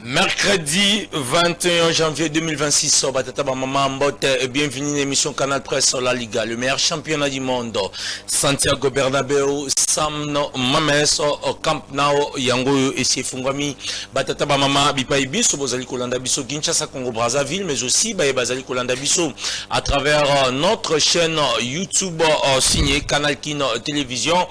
Mercredi 21 janvier 2026, Batata Maman Mbote, bienvenue à l'émission Canal Presse sur la Liga, le meilleur championnat du monde. Santiago Bernabéu, Samno Mames, Camp Nou, Yango et Sefungami, Batata Maman, Bipa Ibiso, Bozali Kolanda Biso, Kinshasa, Congo Brazzaville, mais aussi Bazali Kolanda Biso à travers notre chaîne YouTube signée Canal Kin Télévision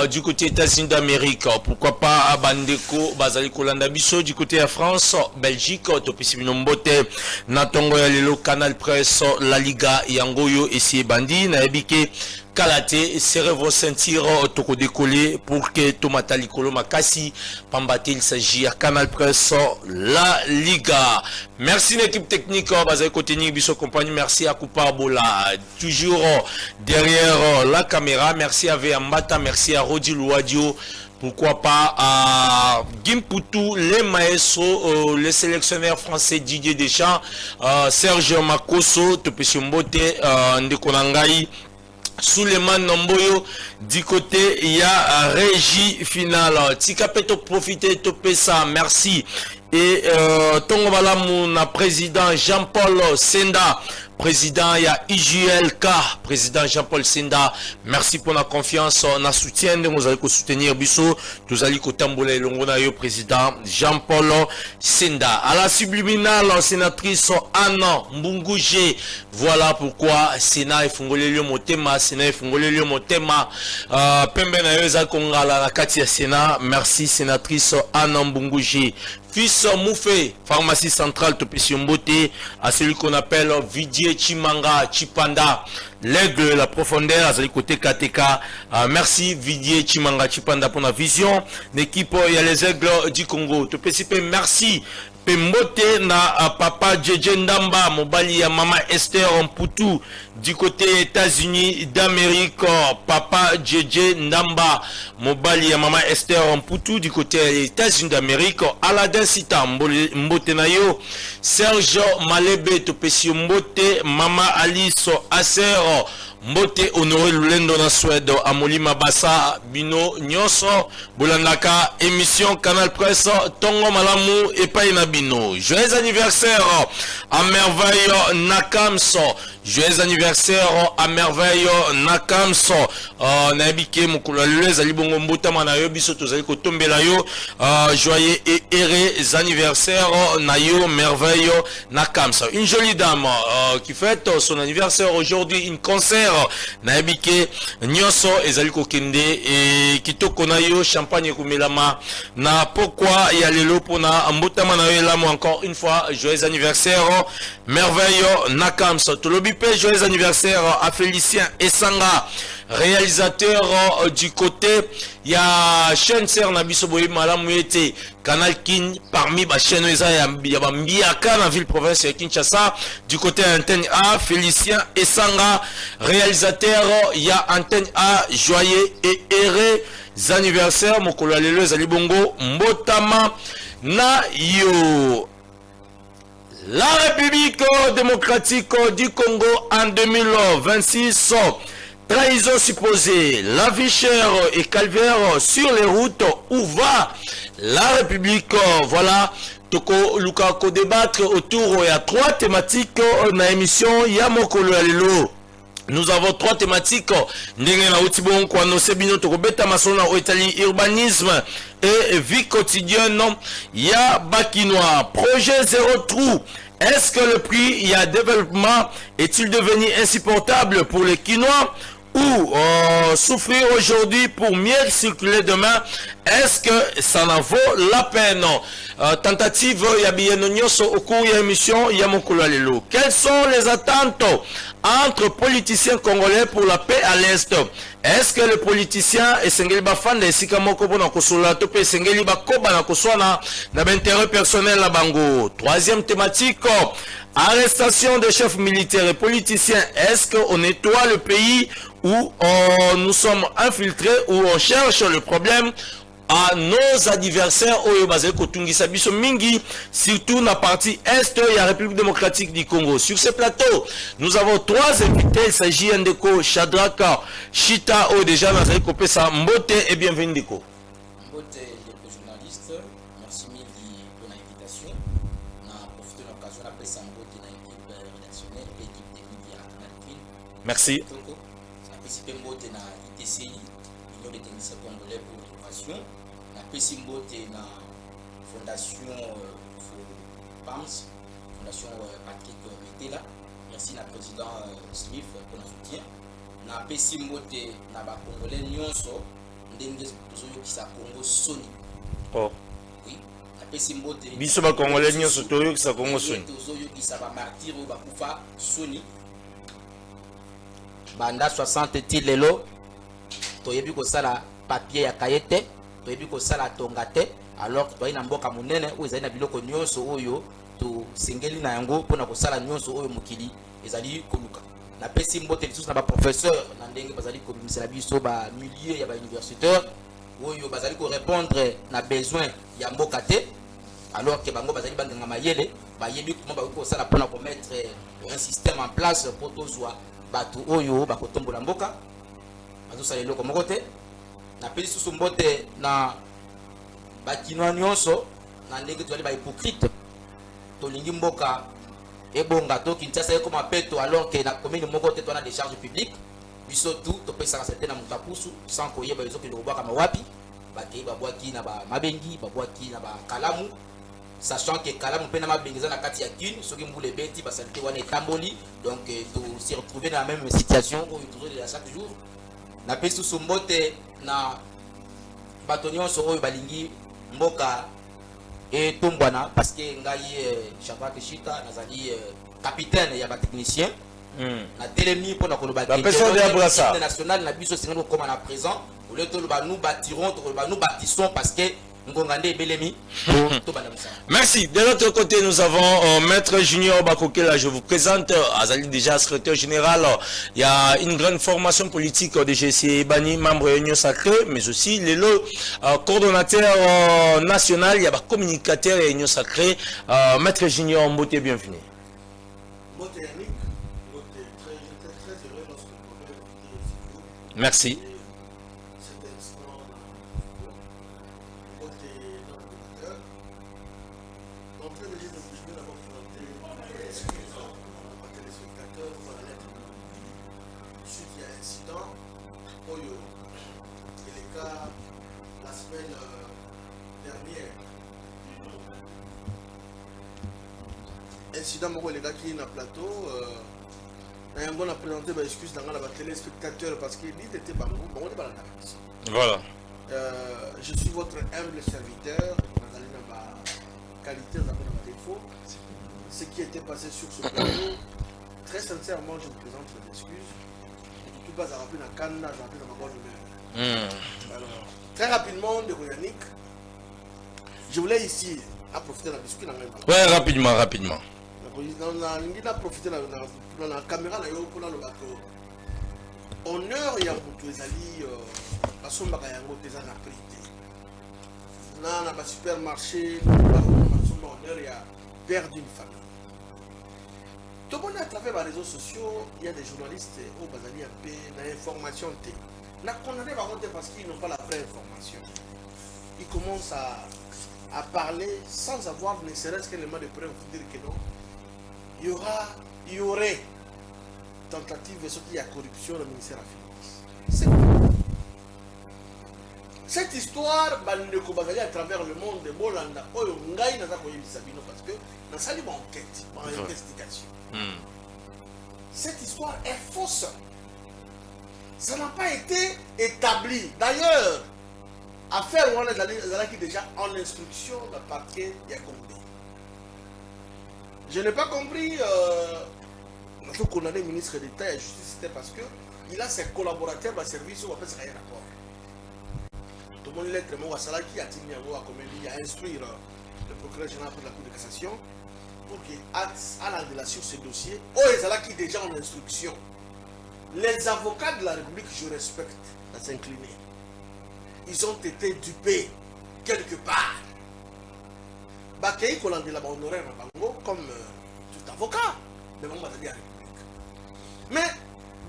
du côté États-Unis d'Amérique. Pourquoi pas Bandeko, Bazali Kolanda Biso du côté France, Belgique, Topisibino Mbote, Natongo Yalelo, Canal Presse, La Liga, Yangoyo et Siebandi, Naebike, Kalate, serrez vos ceintures, toko décoller pour que Tomata Likolo Makasi, Pambate, il s'agit à Canal Presse, La Liga. Merci l'équipe technique, Bazaï Koteni, Bisso Compagnie, merci à Koupa Bola, toujours derrière la caméra, merci à Véambata, merci à Rodi Louadio. Pourquoi pas à Gimputu, les maestros, les sélectionneurs français Didier Deschamps, Serge Makoso, Topesiombote, Ndekonangai, Suleiman Nomboyo. Du côté, il y a régie finale. Tika Peto profiter, topé ça, merci. Et Tongobala Mouna, président Jean-Paul Senda. Président, il y a IJLK, président Jean-Paul Senda. Merci pour la confiance, na soutien. Nous allons soutenir Bissot. Nous allons tamboula Longonayo, président Jean-Paul Senda. À la subliminale, sénatrice Anna Mbungouje. Voilà pourquoi Sénat est fongolé le motema. Sénat est fongolé le motema. Pembe na yoza kongala la katia Sénat. Merci, sénatrice Anna Mbungouje. Fils Moufé, pharmacie centrale Topesiombote, à celui qu'on appelle Vidier Chimanga Chipanda, l'aigle, la profondeur, à celui côté KTK. Merci Vidier Chimanga Chipanda pour la vision. L'équipe, il y a les aigles du Congo. Topesipe, merci. Pembote na papa Djedje Ndamba, Mobali ya mama Esther Mputu du côté États-Unis d'Amérique. Papa Djedje Ndamba, Mobali ya mama Esther Mputu du côté États-Unis d'Amérique. Aladin Sita Mbote Nayo, Serge Malebe Topesi Mbote, mama Alice Aser Mbote Honoré Lulendo na Suède, Amoli Mabasa Bino Nyoso Bolandaka, émission Canal Presse Tongo Malamu et Paina Bino. Joyeux anniversaire à merveille Nakamso. Joyeux anniversaire à merveille Nakamso. Nabike Mukula Lulez Alibongo Mbota Manayo Biso Tozali Kotombela yo. Joyeux et heureux anniversaire Nayo merveille Nakamso. Une jolie dame qui fête son anniversaire aujourd'hui, une concert Nabike Nyoso Ezaliko Kende et Kitoko Nayo champagne Kumelama. Na pourquoi il y a les lopona Mbota Manayo Lamo encore une fois. Joyeux anniversaire merveille Nakamso. Tolobipé, joyeux anniversaire à Félicien Essanga, réalisateur du côté. Il y a chaîne Ser Nabisoboye Malamouete, Canal Kin, parmi les chaînes, il y a Mbiaka, la ville province de Kinshasa, du côté Antenne A, Félicien Essanga, réalisateur, il y a Antenne A, joyeux et heureux anniversaire, Mokolo Alelo Zalibongo, Mbotama, na yo. La République démocratique du Congo en 2026, trahison supposée, la vie chère et calvaire sur les routes, où va la République? Voilà, Toko Luka ko débattre autour, il y a trois thématiques dans l'émission Yamokolo Alelo. Nous avons trois thématiques. Urbanisme et vie quotidienne. Il y a Bakinois. Projet zéro trou. Est-ce que le prix, il y a développement, est-il devenu insupportable pour les Quinois? Ou souffrir aujourd'hui pour mieux circuler demain? Est-ce que ça en vaut la peine? Tentative Yabienonyoso au cours de l'émission Yamokolo Alelo. Quelles sont les attentes entre politiciens congolais pour la paix à l'Est? Est-ce que le politicien et Sengeli Bafanda et Sikamoko na Kosola Topé Sengeli Bakoba na Koswana n'a d'intérêt personnel à Bango? Troisième thématique, arrestation des chefs militaires et politiciens. Est-ce qu'on nettoie le pays où nous sommes infiltrés, où on cherche le problème à nos adversaires, surtout dans la partie Est de la République démocratique du Congo. Sur ce plateau, nous avons trois invités. Il s'agit d'Endeko Shadraka Chita, déjà dans Kopesa Mbote et bienvenue Ndeko. Mbote, journaliste, merci mille pour l'invitation. Merci. Participé mbote na ITCI, Union des techniciens congolais pour l'innovation. Na pesi mbote na fondation PAMS, fondation Patrick Metela. Merci na président Smith pour le soutien. Na pesi mbote na ba congolais nyonso ndenge tozoyo kisa Congo Sony. Oh. Oui. Na pesi mbote biso ba congolais nyonso toyo kisa Congo Sony. Tozoyo kisa ba martyr ba kufa Sony. Banda 60 tilelo toyebi ko sala papier ya kayete toyebi ko sala tongate alors que toyina mboka munene o ezali na biloko nyonso oyo to singeli na yango pona ko sala nyonso oyo mukili ezali koluka na pesi mbote lisusu na ba professeur na ndenge bazali ko bimisela biso ba milieu ya ba universitaire oyo bazali ko répondre na besoin ya mboka te alors que bango bazali banganga mayele bayebi comment ba ko sala pona ko mettre un système en place pour tozwa batu oyo bakotombola mboka bazosala eloko moko te na pesi susu mbote na bakinoa nyonso na ndenge tozali bahypocrite tolingi mboka ebonga to Kinshasa ekoma peto alors que na commune moko te tona des charges publiques biso tout topesaka sete na moto apusu sans koyeba ezokende kobwaka mawapi bakei babwaki na bamabengi babwaki na bakalamu sachant que kalamu mpe na mabengi eza na kati ya kine soki mbula ebeti basalite wana etamboli donc se retrouver dans la même situation oyo tozolela chaque jour na pesi susu mbote na bato nyonso oyo balingi mboka etombwana parce que ngai Shabak Shita nazali capitaine ya batechnicien na telemi mpona koloba national na biso sengeli kokoma na présent ole toloba nous bâtirons toloba nous bâtissons parce que merci. De l'autre côté, nous avons Maître Junior Bakokela. Je vous présente, Azali déjà secrétaire général. Il y a une grande formation politique de GCI Bani, membre de l'Union Sacrée, mais aussi le coordonnateur national. Il y a un communicateur de l'Union Sacrée. Maître Junior Mbote, bienvenue. Merci. Incident moko les gars qui na plateau on a présenté des excuses dans la téléspectateur parce qu'il était bango bon on est pas là. Voilà. Je suis votre humble serviteur dans la qualité dans la défaut. Ce qui était passé sur ce plateau, très sincèrement je vous présente mes excuses. Tout pas à rappeler dans Canada, j'ai rappelé dans ma bonne humeur. Alors, très rapidement de Yannick, je voulais ici à profiter de la discussion dans le même. Ouais, rapidement. On a profité de la caméra pour le bateau. Honneur et Yamoutou Ezali, à son bagage des anaprétés. Dans un supermarché, honneur et à père d'une famille. Tout le monde à travers les réseaux sociaux, il y a des journalistes au Bazali à paix, l'information. On a condamné parce qu'ils n'ont pas la vraie information. Ils commencent à parler sans avoir ne serait-ce qu'un élément de preuve pour dire que non. Il y aurait tentative de sortir de corruption dans le ministère de la Finance. Cette histoire, à travers le monde de Bolanda, parce que dans sa libre enquête, en investigation, cette histoire est fausse. Ça n'a pas été établi. D'ailleurs, affaire où on est déjà en instruction de parquet Yacombé. Je n'ai pas compris notre condamné ministre d'État et de la Justice, c'était parce qu'il a ses collaborateurs dans le service où on peut se faire rapport. Tout le monde lettre, moi, qui a instruire le procureur général de la Cour de cassation pour qu'il aille sur ce dossier. Oh, ils sont qui déjà en instruction. Les avocats de la République, je respecte, à s'incliner. Ils ont été dupés quelque part. Bakei Kolande la honoraire comme tout avocat de la République. Mais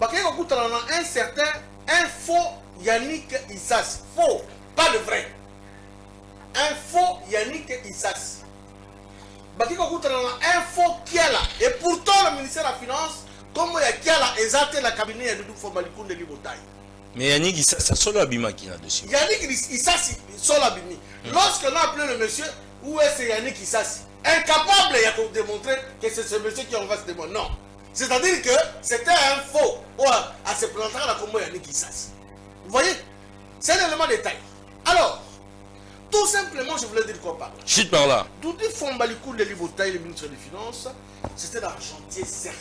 Bakei Kokutala un certain, un faux Yannick Issas. Faux, pas le vrai. Un faux Yannick Issas. Bakei Kokutala un faux Kiala. Et pourtant le ministère de la Finance Comment il y a qui a la exacte la cabinet de Fomalikou de Libotaï. Mais Yannick Issa, ça solo Abima qui est là-dessus. Yannick Issa, solo Abimi. Lorsqu'on a appelé le monsieur, où est-ce Yannick Issa? Incapable de démontrer que c'est ce monsieur qui est en face de moi. Non. C'est-à-dire que c'était un faux à se présenter à la Combo Yannick Issa. Vous voyez? C'est un élément de détail. Alors, tout simplement, je voulais dire quoi par là. Chute par là. Doudi Fombalikou de Libotaï, le ministre des Finances, c'était l'argentier sérieux.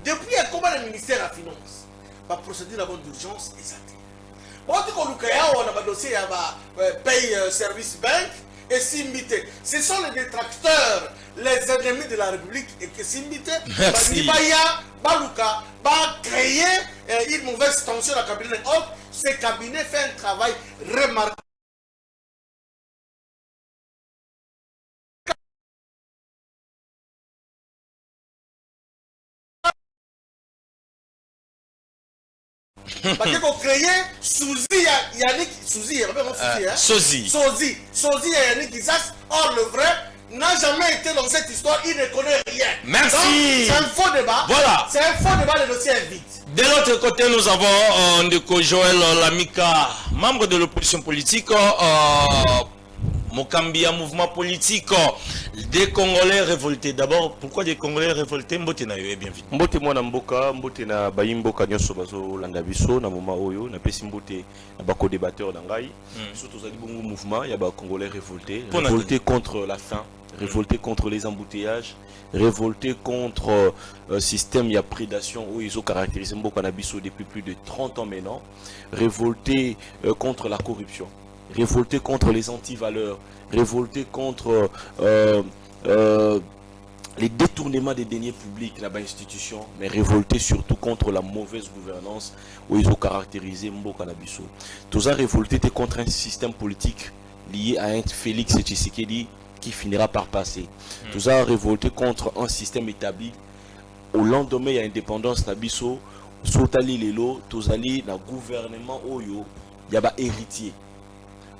Depuis un combat du ministère de la Finance, va procéder à la bonne d'urgence et ça. On dit qu'on a un dossier à paye service bank et Simbité. Ce sont les détracteurs, les ennemis de la République et que Simbité, Baluka, va créer une mauvaise tension dans le cabinet haute. Ce cabinet fait un travail remarquable. Parce qu'on créé Souzi Yannick Souzi, Souzi Yannick Issas. Or le vrai n'a jamais été dans cette histoire, il ne connaît rien. Merci. C'est un faux débat. Voilà. C'est un faux débat, le dossier est vide. De l'autre côté, nous avons Ndeko Joël Lamika, membre de l'opposition politique, Mokambia, mouvement politique, des Congolais révoltés. D'abord, pourquoi des Congolais révoltés? Mbote na yo, bienvenue. Mbote mwana mboka, mbote na bayimboka nyoso bazo landa biso na moment oyo, na pesi mbote na bako débatteur na ngai. Surtout zali bongo mouvement, ya ba Congolais révoltés, révoltés contre la faim, révoltés contre les embouteillages, révoltés contre système ya prédation où ils ont caractérisé mboka na biso depuis plus de 30 ans maintenant, révoltés contre la corruption, révoltés contre les antivaleurs, révoltés contre les détournements des deniers publics, la institution, mais révoltés surtout contre la mauvaise gouvernance où ils ont caractérisé Mboka Nabiso. Tous ont révolté contre un système politique lié à un Félix Tshisekedi qui finira par passer. Tous ont révolté contre un système établi au lendemain de l'indépendance Nabiso, Sotali Lelo, tous allés dans le gouvernement Oyo, il y a héritier.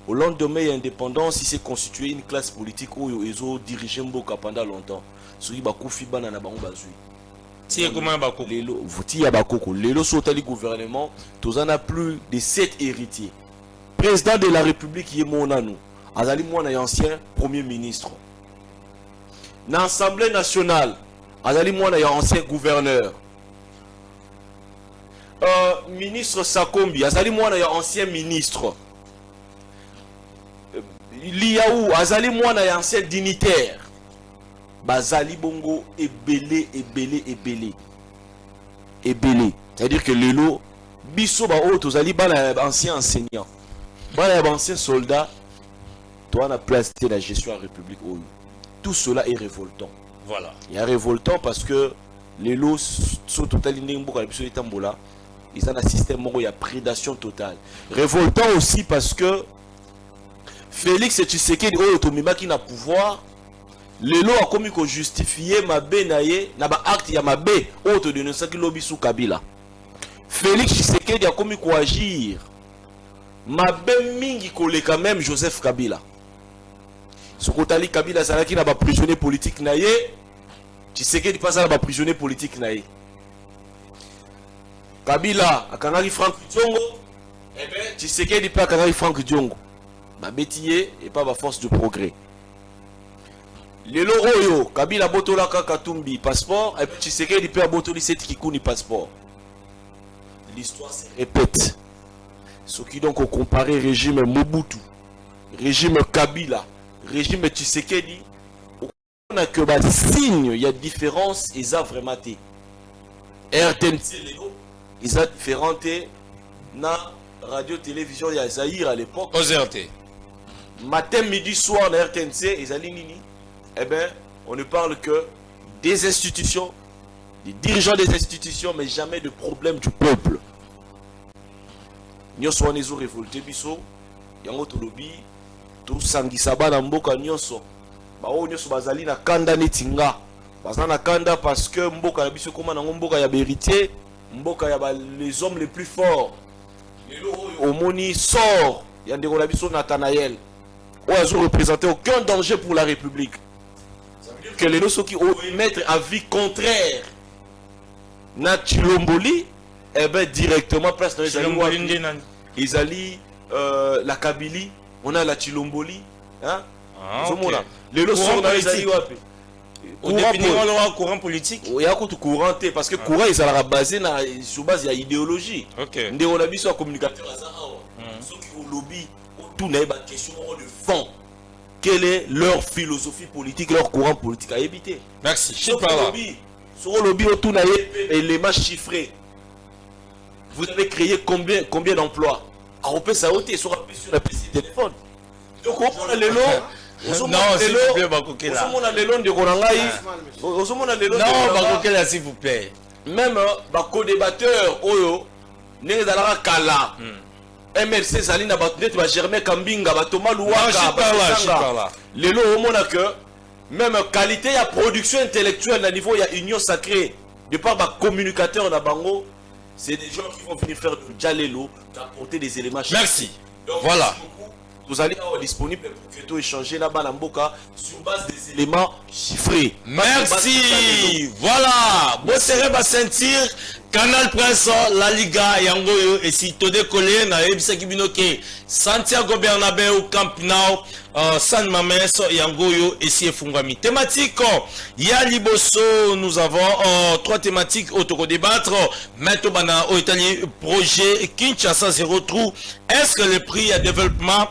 Au lendemain de l'indépendance, il s'est constitué une classe politique où ils ont dirigé Mboka pendant longtemps. Si vous avez gouvernement, tous en a plus de 7 héritiers. Président de la République, il est mon anou. Azali Mouana est ancien Premier ministre. Dans l'Assemblée nationale, Azali Mouana est ancien gouverneur. Ministre Sakombi, Azali Mouana est ancien ministre. Liaou, Azali Mouana est ancien dignitaire. Bazali Bongo est belé. C'est-à-dire que Lelo, Bisso Bao, Tozali Bala ancien enseignant. Bala ancien soldat, toi on a placé la gestion à la République. Tout cela est révoltant. Voilà. Il y a révoltant parce que Lelo, sont totalement Mboka Bisso et Tambola, ils ont un système où il y a prédation totale. Révoltant aussi parce que Félix Tshisekedi Otomima qui n'a pouvoir, Lelo a commis qu'on justifier ma benaye na ba acte ya ma be auto de nosaki lobi sous Kabila. Félix Tshisekedi a commis qu'on agir ma be mingi koleka même Joseph Kabila. Sokotali Kabila salaki na ba prisonnier politique na ye, Tshisekedi pas na ba prisonnier politique na ye. Kabila akangaki Franck Diongo, eh ben Tshisekedi pas akangaki Franck Diongo. Ma bétier et pas ma force de progrès. Le Oyo, Kabila Botola Katumbi, passeport, et puis Tshisekedi peut abotoli cette Kikuni passeport. L'histoire se répète. Ce qui donc comparé régime Mobutu, régime Kabila, régime Tshisekedi, on a que des signes, il y a différence, ils ont vraiment été. RTNC, ils ont différentes na radio-télévision, il y a Zahir à l'époque. OZRT. Matin, midi, soir, na RTNC, ils ont nini. Eh bien, on ne parle que des institutions, des dirigeants des institutions, mais jamais de problème du peuple. Nyoso anezo révolté biso, yango tolobi, to sangisaba na mboka nyoso. Ba o nyoso bazali na kanda netinga. Bazana na kanda parce que mboka na biso koma na mboka ya héritier, mboka ya les hommes les plus forts. Au moni sort, yandeko na biso Nathanaël. On a représenté aucun danger pour la République. Que les gens qui ont émettre avis contraire na Chilomboli eh ben directement presque dans les Chilomboli alliés nde nani? ils allient la Kabylie, on a la Chilomboli, hein? Ah, Zo ok. mona. Les leçons Courant dans les politique. alliés wapi? Au définir le courant politique. Il y a un courant parce que courant il sera basé sur base il y a idéologie. Ok. Ndé on a vu sur communicateur ceux qui ont lobby tout n'est pas question de fond. Quelle est leur philosophie politique, leur courant politique à éviter? Merci. Je Sur sais pas là. le lobby autour d'un élément chiffré. Vous avez créé combien d'emplois? À Opé Saoté sur la PC téléphone. Donc on a les lots. Non, s'il vous plaît, Bakokela. On a les lots de Korangaï. On a les lots de Non, Bakokela, s'il vous plaît. même co-débatteur Oyo Nengalara Kala. MLC Zalina Batnet va Germain Kambinga Batoma Louaka. Les lots au monde que même qualité à production intellectuelle à niveau il y a union sacrée de par ma communicateur na bango, c'est des gens qui vont venir faire du dialélo, apporter des éléments. Merci. Donc, Voilà. Vous allez avoir disponible pour que tout échanger là-bas dans Mboka sur base des éléments chiffrés. Merci. Voilà. Bon serré va sentir Canal Presse La Liga Yangoyo et si tout décollé na ebisa kibinoke Santiago Bernabéu Camp Nou San Mamés Yangoyo et si efungami. Thématique ya liboso nous avons trois thématiques autour débattre. Maintenant bana au Italie projet Kinshasa zéro trou. Est-ce que le prix à développement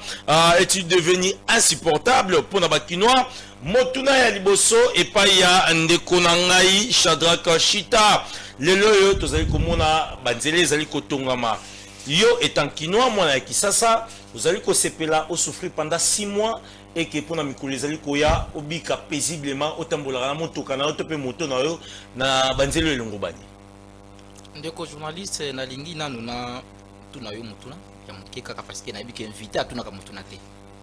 est-il devenu insupportable pour Nabakinois? Motuna ya liboso et pas ya ndeko na ngai Shadraka Shita lelo yo tozali komona banzele ezali kotongama yo étant kinois mwana ya Kisasa ozali kosepela au souffrir pendant 6 mois et que pona mikolo ezali koya obika paisiblement otambola na motoka na otope moto na yo na banzele elongo bani ndeko journaliste na lingi nanu na tuna yo mutuna ya muke kaka parce que na biki invité atuna ka mutuna te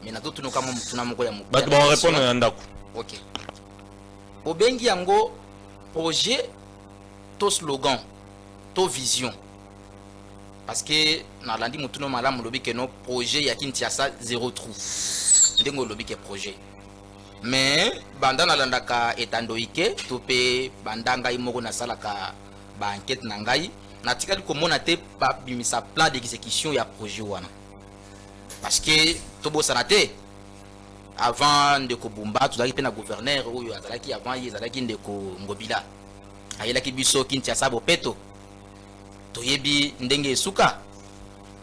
mais na to tuna kama mutuna moko ya muke bato ba répondre na ndako. OK obengi yango projet to slogan to vision parce que na landi mutuna malamu lobi que no projet ya Kinshasa zéro trou ndengo lobi que projet mais banda na landaka etandoike to pe bandanga imoko na salaka ba enquête na ngai na tikali komona te ba bimisa plan d'exécution ya projet wana parce que to bosana te avant de Kobumba tout pe na gouverneur oyo azalaki avant yezalaki ndeko Ngobila ayelaki biso Kinshasa bopeto toyebi ndenge esuka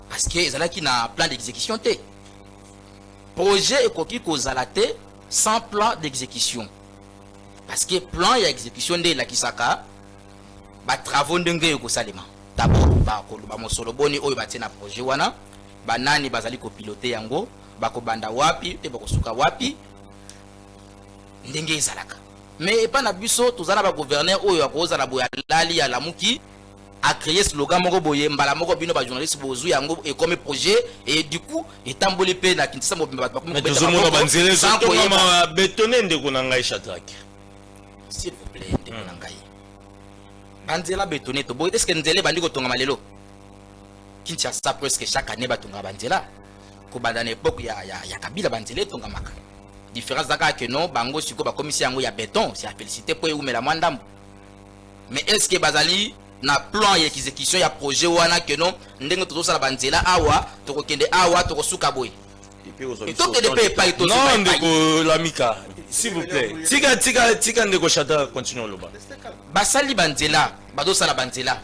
parce que ezalaki na plan d'exécution te projet ekoki kozala te sans plan d'exécution parce que plan ya exécution nde elakisaka ba travaux ndenge ekosalema d'abord ba mosolo boni oyo batie na projet wana banani bazali kopilote yango bakobanda wapi te bakosuka wapi ndenge ezalaka mais epa na biso tozana ba gouverneur oyo akozala boya lali ya lamuki a créé slogan moko boye mbala moko bino ba journaliste bozu yango et comme projet et du coup etamboli pe na Kinshasa mobimba ba mais tozomona banzele zotongama bétonné ndeko na ngai Shadrack s'il vous plaît ndeko na ngai banzela bétonné to boye est-ce que nzele bandi ko tonga malelo Kinshasa presque chaque année batonga banzela ko banda na époque ya Kabila banzela tonga maka différence daka que non bango siko ba commission yango ya béton c'est à féliciter pour umela mwandam mais est-ce que bazali na plan ya exécution ya projet wana que non ndenge tozo sala banzela awa to kokende awa to kosuka boy et to que de paye pas to non ndeko Lamika s'il vous plaît tika ndeko Shadrack continue loba basali banzela bazo sala banzela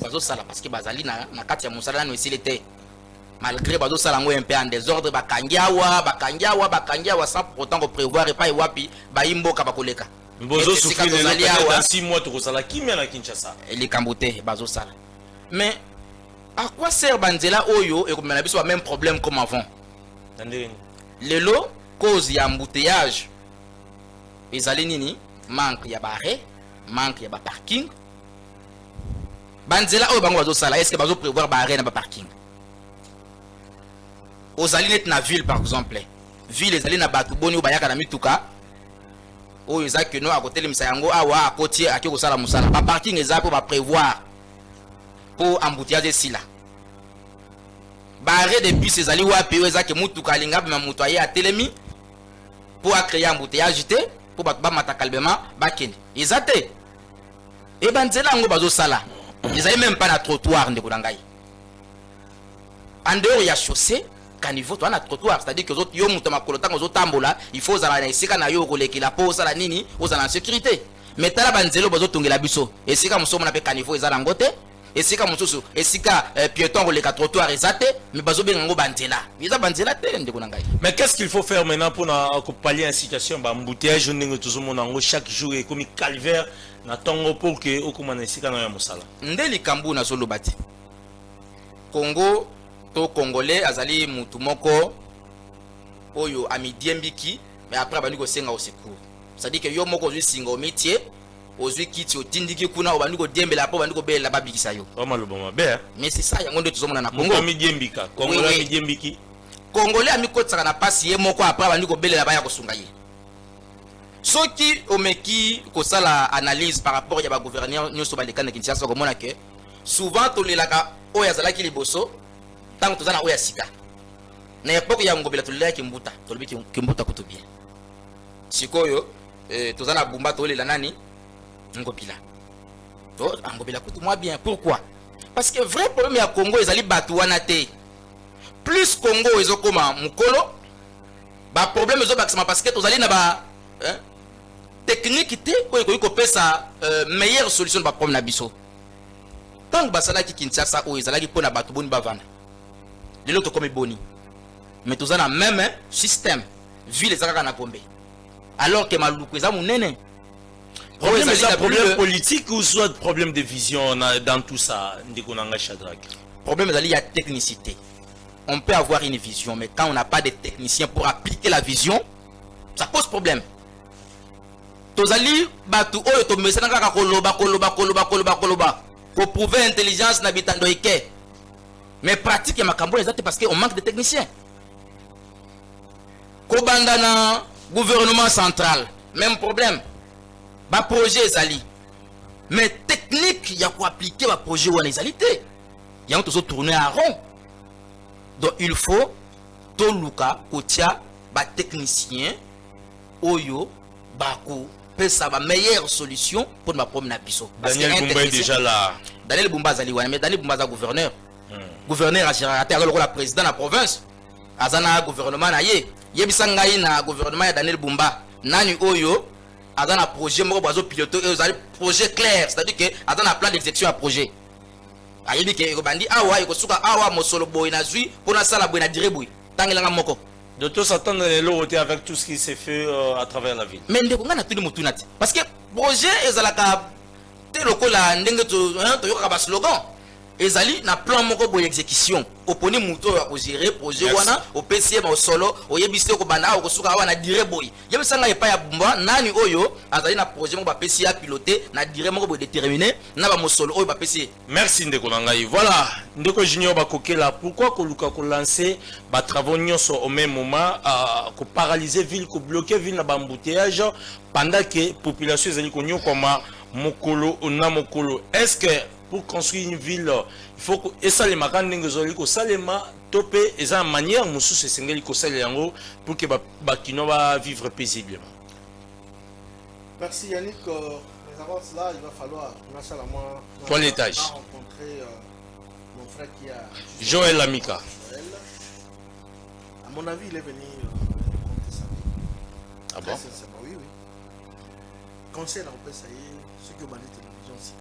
bazo sala parce que bazali na kati ya musala no esile te malgré bazo sala ngo un peu en désordre bakangiawa sans pourtant prévoir et pas wapi ba imboka bakoleka bozo souffrir dans 6 mois to sala kimia na Kinshasa les kambote bazo sala mais à quoi sert banzela oyo et comme na biso même problème comme avant lelo cause ya embouteillage ezali nini manque ya barré manque ya ba parking banzela oyo bango bazo sala est-ce que bazo prévoir barré na ba parking ozali net na ville par exemple ville ezali na batu boni o bayaka na mituka oyo ezaki no akotelemisa yango awa akoti akiko sala musala ba parking eza pour ba prévoir pour embouteillage sila barré de bus ezali wapi oyo ezaki mutuka alinga ba mutu aye atelemi pour créer embouteillage te pour ba mata calmement bakende ezate Et banzela ngo bazo sala. Ils avaient même pas na trottoir ndeko nangai. En dehors ya chaussée, caniveau to na trottoir, c'est-à-dire que autres yo muto makolo tango zo tambola, il faut zala na esika na yo koleki la po sala nini, ozala en sécurité. Mais tala banzelo bazo tongela biso. Esika musomo na pe caniveau ezala ngote. Esika mususu, esika piéton koleka trottoir ezate, mais bazo benga ngo banzela. Ils a banzela te ndeko nangai. Mais qu'est-ce qu'il faut faire maintenant pour pallier une situation d'embouteillage chaque jour et comme calvaire na tongo pour que okomana esika na ya mosala. Ndeli kambu na solo bati. Congo to congolais azali mutu moko oyo amidiembiki mais après bandi ko senga au secours. C'est-à-dire que yo moko ozwi singa au métier, ozwi kiti otindiki kuna obandi ko diembela po bandi ko bela babikisa yo. O maloba mabe. Mais c'est ça yango nde tozomona na Congo. Amidiembika, congolais amidiembiki. Congolais amikotsaka na pasi ye moko après bandi ko belela ba ya kosunga ye. Soki omeki kosala analyse par rapport ya ba gouverneur nyoso ba lekana Kinshasa ko mona ke souvent tolelaka oyo azalaki liboso tant que tozana oya sika na époque ya ngobela tolela kimbuta tolobi kimbuta kutu bien sikoyo tozana bumba tolela nani ngobila to ngobila kutu moi bien. Pourquoi? Parce que vrai problème ya Congo ezali batu wana te. Plus Congo ezokoma mukolo ba problème ezobakisama parce que tozali na ba technique te oyo ko pesa meilleure solution ba problème na biso. Tant que basala ki Kinshasa oyo ezalaki pona batu boni bavanda de l'autre comme boni, mais tous en même système ville ezaka na Gombe alors que maluku eza munene. Problème politique ou soit problème de vision dans tout ça ndeko nanga Shadrack. Problème ezali ya technicité. On peut avoir une vision mais quand on n'a pas de technicien pour appliquer la vision ça pose problème. Tozali batu oyo to mesana kaka koloba pour prouver intelligence na bitando ike. Mais pratique ya makambo ezate parce qu'on manque de techniciens. Kobanda na gouvernement central, même problème. Ba projet ezali. Mais technique ya ko appliquer ba projet wana ezalité. Ya on toujours tourner à rond. Donc il faut to luka kotia ba technicien oyo ba ko pesa ba meilleure solution pour ma problème na biso. Daniel Bumba est déjà là. Daniel Bumba azali wana mais Daniel Bumba za gouverneur. Gouverneur a géré alors la président de la province azana gouvernement na ye yebisa ngai na gouvernement ya Daniel Bumba nani oyo azana projet moko bazo piloter et projet clair, c'est-à-dire que azana plan d'exécution à projet ayebi ke ko bandi awa ko suka awa mosolo boy na zui pour na sala boy na dire boy tangela moko de tous s'attendre le côté avec tout ce qui s'est fait à travers la ville. Mais ndeko ngana tuli mutunati parce que projet ezalaka te lokola ndenge to yoka ba slogan ezali na plan moko boy exécution oponi muto ya ko gérer projet wana au PCM au solo oyebise ko banda ko suka wana dire boy yebisa nga epa ya Bumba nani oyo azali na projet moko ba PCA piloter na dire moko boy déterminer na ba mosolo oyo ba PCA. Merci ndeko nangai. Voilà ndeko junior bakokela pourquoi ko luka ko lancer ba travaux nyonso au même moment ko paralyser ville ko bloquer ville na ba embouteillage pendant que population ezali ko nyokoma mokolo na mokolo. Est-ce que pour construire une ville, il faut que ça les marques que ça les topé et ça manière monsieur c'est sengeli que ça les yango pour que bakino va vivre paisiblement. Merci Yannick. Mais avant cela, il va falloir toilettage. Rencontrer mon frère qui a Joël Amika. À mon avis, il est venu raconter ça. Ah bon? Oui, oui. Conseil à ça y est, ceux qui ont banni télévision, c'est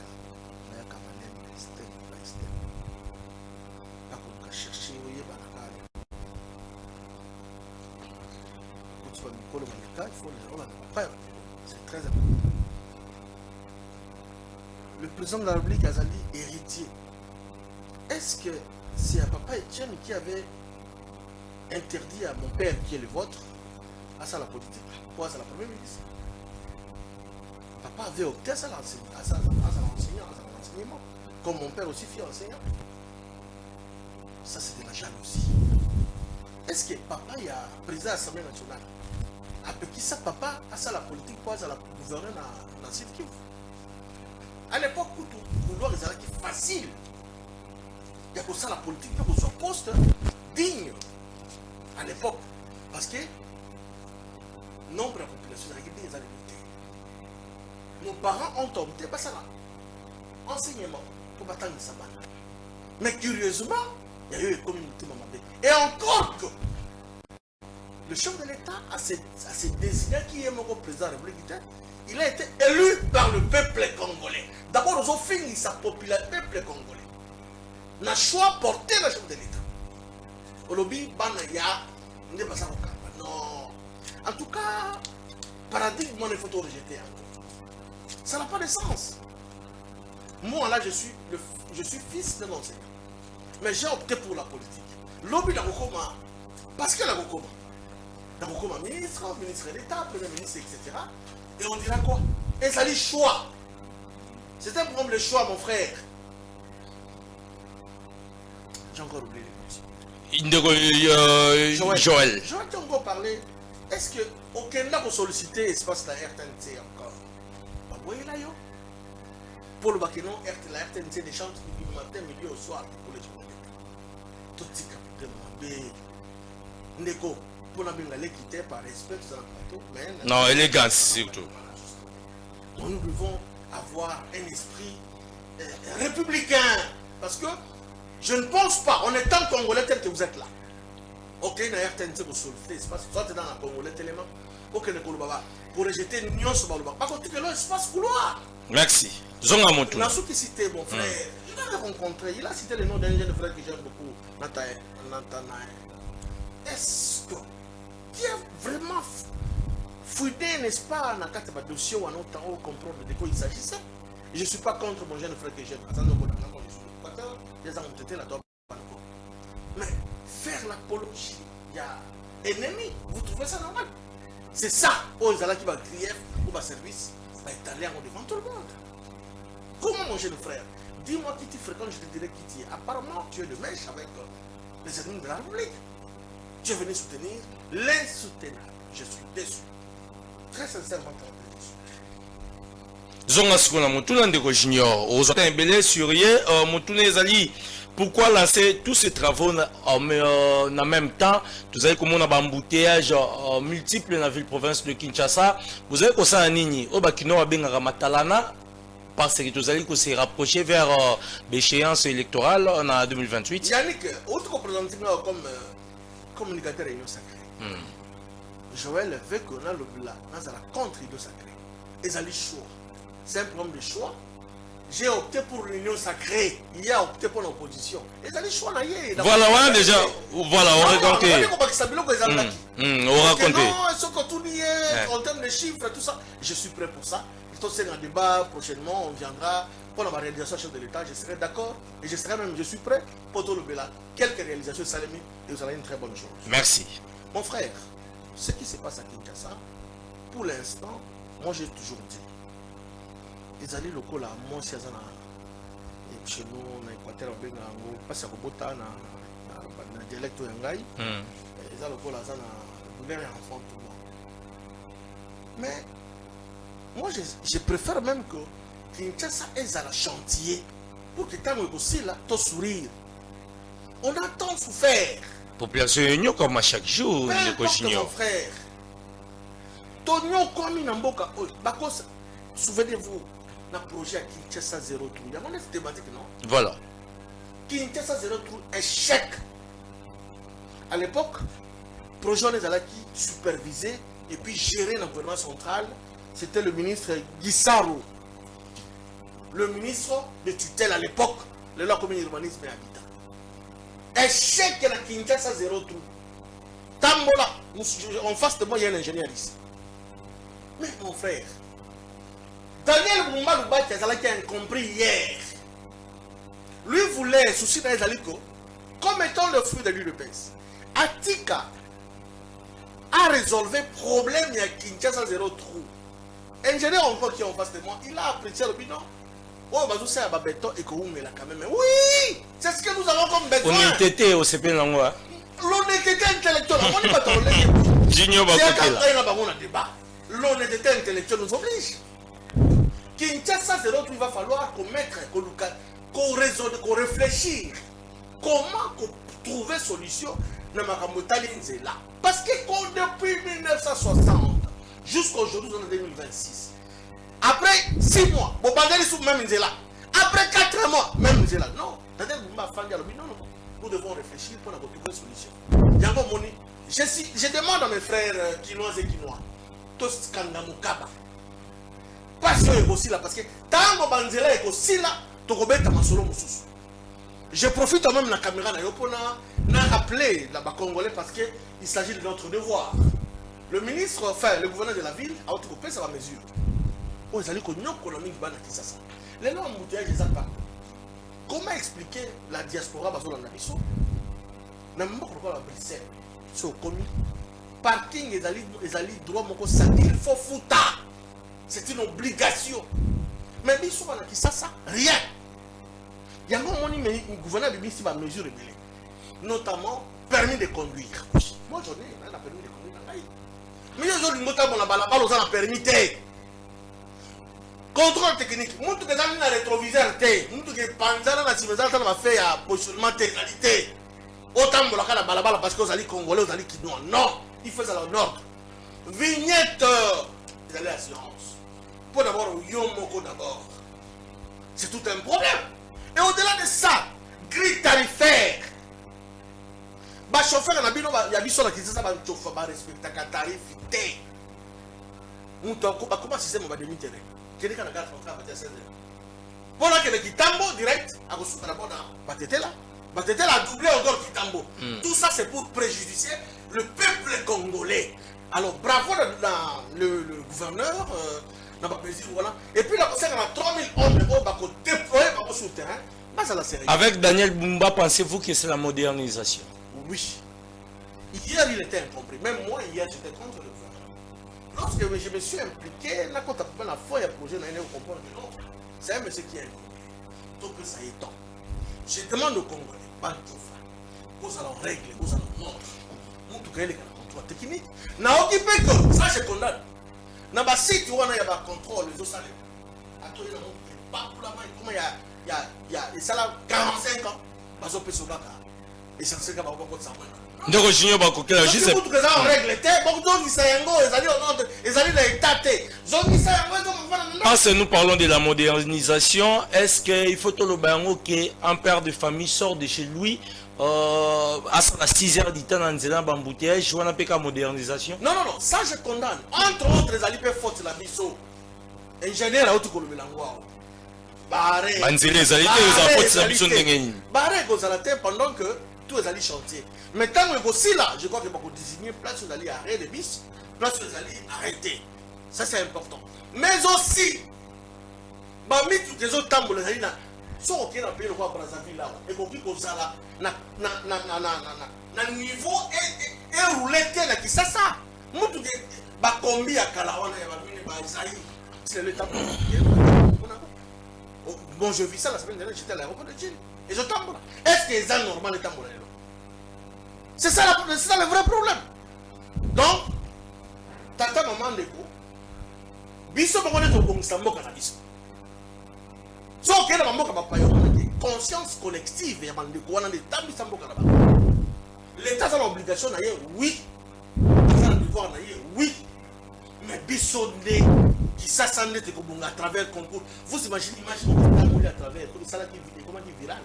c'est très important. Le président de la République Azali héritier. Est-ce que c'est à papa Etienne qui avait interdit à mon père qui est le vôtre à ça la politique, pour à la première ministre? Papa avait opté à ça l'enseignement, comme mon père aussi fit enseignant. Ça c'est de la jalousie. Est-ce que papa y a président de l'Assemblée nationale? Après qui ça papa a ça la politique pour la gouverner dans la Sud Kivu? À l'époque où tout vouloir est facile, il y a pour ça la politique pour son poste digne. À l'époque, parce que nombre de la population a été. Nos parents ont opté pas ça là. enseignement pour battre les sabana. Mais curieusement, il y a eu une communauté mamabé. Et encore que le chef de l'État a ses décideurs qui est mon président de la République, il a été élu par le peuple congolais. D'abord, ils ont fini sa population, le peuple congolais. N'a choix porté le chef de l'État. Au lobby, Banaya, n'est pas ça au camp. Non. En tout cas, paradigme, il faut tout rejeter encore. Ça n'a pas de sens. Moi, là, je suis fils d'un enseignant. Mais j'ai opté pour la politique. Lobby d'Agokoma, parce que l'Agokoma, d'Agokoma ministre d'État, premier ministre, etc. Et on dira quoi? Et ça dit choix. C'est un problème de choix, mon frère. J'ai encore oublié les Joël. Joël, tu as encore parlé. Est-ce que aucun n'a pas sollicité l'espace de la RTNC encore? Bah, oui, là, yo. Pour le Bakeno, la RTNC des chants du matin, midi au soir pour les journalistes. Tout ce capitaine Mabé. Ndeko, pour la bien quitter par respect dans le plateau. Mais non, élégance surtout. Donc nous devons avoir un esprit républicain. Parce que je ne pense pas, en étant Congolais tel que vous êtes là, ok, il y a RTNC pour solliciter l'espace, soit dans la Congolais tellement, ok, pour rejeter une union sur le Par contre, il y a l'espace couloir. Merci. Zonga Montou. Il a cité mon frère. Il l'a rencontré. Il a cité le nom d'un jeune frère que j'aime beaucoup, Nathanaël. Est-ce que tu as vraiment fouillé, n'est-ce pas, dans le dossier où on a comprendre de quoi il s'agissait? Je ne suis pas contre mon jeune frère que j'aime. Mais faire l'apologie, il y a ennemi. Vous trouvez ça normal? C'est ça, aux Zala qui va crier ou va service, va étaler devant tout le monde. Comment mon jeune frère? Dis-moi qui tu fréquentes, je te dirai qui tu es. Apparemment, tu es de mèche avec les ennemis de la République. Tu es venu soutenir l'insoutenable. Je suis déçu. Très sincèrement, très déçu. Zonga Sukuna Moutuna Ndeko Junior. Aux autres embellés sur Moutuna Ezali. Pourquoi lancer tous ces travaux en même temps? Vous avez comme on a un embouteillage multiple dans la ville-province de Kinshasa. Vous avez comme ça un nini. Au Bakino a bien Ramatalana. Parce que vous allez se rapprocher vers l'échéance électorale en 2028. Yannick, autre représentant comme communicateur réunion sacrée. Joël veut qu'on a le blanc dans la contre réunion sacrée. Ils ont le choix. C'est un problème de choix. J'ai opté pour l'union sacrée. Il a opté pour l'opposition. Ils ont le choix. Voilà, voilà déjà. Voilà, on raconte. On raconte. Non, ce que tout dit en termes de chiffres et tout ça. Je suis prêt pour ça. C'est un débat prochainement, on viendra pour la réalisation chef de l'État, je serai d'accord et je suis prêt pour tout le Béla. Quelques réalisations Salemi et vous allez une très bonne chose. Merci. Mon frère, ce qui se passe à Kinshasa, pour l'instant, moi j'ai toujours dit, les alliés locaux là, moi si chez nous, en Équateur, on passe à Robota, dans le dialecte Yangai, les alliés locaux là, on a un enfant tout le monde. Mais moi, je préfère même que Kinshasa est à la chantier pour que tant aussi là, ton sourire. On a tant souffert. Population union comme à chaque jour, mon frère. Ton union comme une amboka. Souvenez-vous, le projet à Kinshasa 0 trou. Il y a une thématique, non? Voilà. Kinshasa 0 trou, échec. À l'époque, le projet on est allé superviser et puis gérer le gouvernement central. C'était le ministre Guissaro, le ministre de tutelle à l'époque, le loi commune urbanisme et habitat. Échec à la Kinshasa 0 trou. Tambola, en face de moi, il y a un ingénieur ici. Mais mon frère, Daniel Boumba Loubaki qui a compris hier, lui voulait souci dans les alicots comme étant le fruit de l'huile de pince. Atika a résolu le problème de Kinshasa 0 trou. Ingénieur encore qui est en face de moi, il a apprécié le bilan. Oh, bah, c'est un béton et que vous mettez là quand même. Oui, c'est ce que nous avons comme besoin. L'honnêteté au CP Langwa. L'honnêteté intellectuelle. On n'est pas dans Junior va côté là. L'honnêteté intellectuelle nous oblige. Kinshasa 0, il va falloir qu'on mette, qu'on résolve, qu'on réfléchisse. Comment trouver solution dans ma camotali là. Parce que depuis 1960, jusqu'à aujourd'hui, on est en 2026. Après 6 mois, Bobadeli sous même là. Après 4 mois, même là, non. Non, nous devons réfléchir pour trouver une solution. Yango Moni, je demande à mes frères quinois et quinois, tous Kangamukaba. Parce que aussi là, parce que Tango Banzela est aussi là, Tokobeta Masolo Moussous. Je profite même de la caméra pour rappeler la Congolais parce qu'il s'agit de notre devoir. Le ministre, enfin le gouverneur de la ville, a occupé sa mesure. On s'est dit qu'on a mis ça. Les noms moutillés, je ne sais pas. Comment expliquer la diaspora dans la mission? Même pas pourquoi la Bruxelles. C'est commis. Parking et ali droit mon il faut foutre. C'est une obligation. Mais ils sont qui ça rien. Il y a un moment où le gouverneur a mis sur la mesure rebelle. Notamment permis de conduire. Moi j'en ai un permis de conduire. Mais aujourd'hui, nous avons un permis. Contrôle technique. Nous avons un rétroviseur. Nous avons un fait un positionnement qualité. Autant que la balabala parce que vous allez congolais, vous allez quinois. Non, il faut ça en ordre. Vignette, vous allez assurance. Pour d'abord, Yomoko d'abord. C'est tout un problème. Et au-delà de ça, grille tarifaire. Bah chauffeur en abino, il y a biso la qui ça va chauffeur va respecter un tarif té. On doit comment système va demi terrain. Quel est le cas contrat va 16 heures. Pour là que le Kitambo direct à cause de la bonne batete là. Batete là doublé encore Kitambo. Tout ça c'est pour préjudicer le peuple congolais. Alors bravo le gouverneur voilà. Et puis là, on a 3000 hommes déployés sur le terrain. Avec Daniel Bumba, pensez-vous que c'est la modernisation? Oui. Hier, il était incompris. Même moi, hier, j'étais contre le gouvernement. Lorsque je me suis impliqué, là, quand on a la foi, il y a projet, on a comprendre que non. C'est un monsieur qui est incompris. Donc, ça y est temps. Je demande aux Congolais, pas de tout ça. Vous allez régler, vous allez montrer. Nous, tout cas, il y a un contrôle technique. N'a occupé que ça, je condamne. Dans le site où il y a un contrôle, les autres salaires. Attends, il y a il y a 45 ans. Et ça se fait pas beaucoup de ça. Donc, je ne sais pas quoi. Je sais pas. Si nous parlons de la modernisation, est-ce qu'il faut que qu'un père de famille sort de chez lui à 6 heures du temps dans un embouteillage, je vois pas modernisation? Non, ça je condamne. Entre autres, les alliés faute la biso. Ingénieur à autre Barré. Pendant que tous les alliés chantiers. Mais tant que aussi là, je crois que vous désigner place où vous allez arrêter les bis, place où vous allez arrêter. Ça c'est important. Mais aussi, toutes les autres tambours, les alliés sont ok dans le pays de Brazzaville là. Et compris que ça là, na niveau et roulé là qui ça. Nous tout ba combi à Kalawana et ba mine ba Isaïe. C'est l'état. Bon, je vis ça la semaine dernière, j'étais à l'aéroport de Chine. Et je tambour. Est-ce que c'est normal de tambourer? C'est ça le vrai problème. Donc, tata maman de go. Biso ba connaître au Sambo cannabis. So que la maman ka pa conscience collective ya bande ko wana de tambi Sambo cannabis. L'État a l'obligation d'ailleurs, oui. Ça a le devoir d'ailleurs, oui. Mais biso qui s'assemble à travers le concours. Vous imaginez à travers ça comment il viral.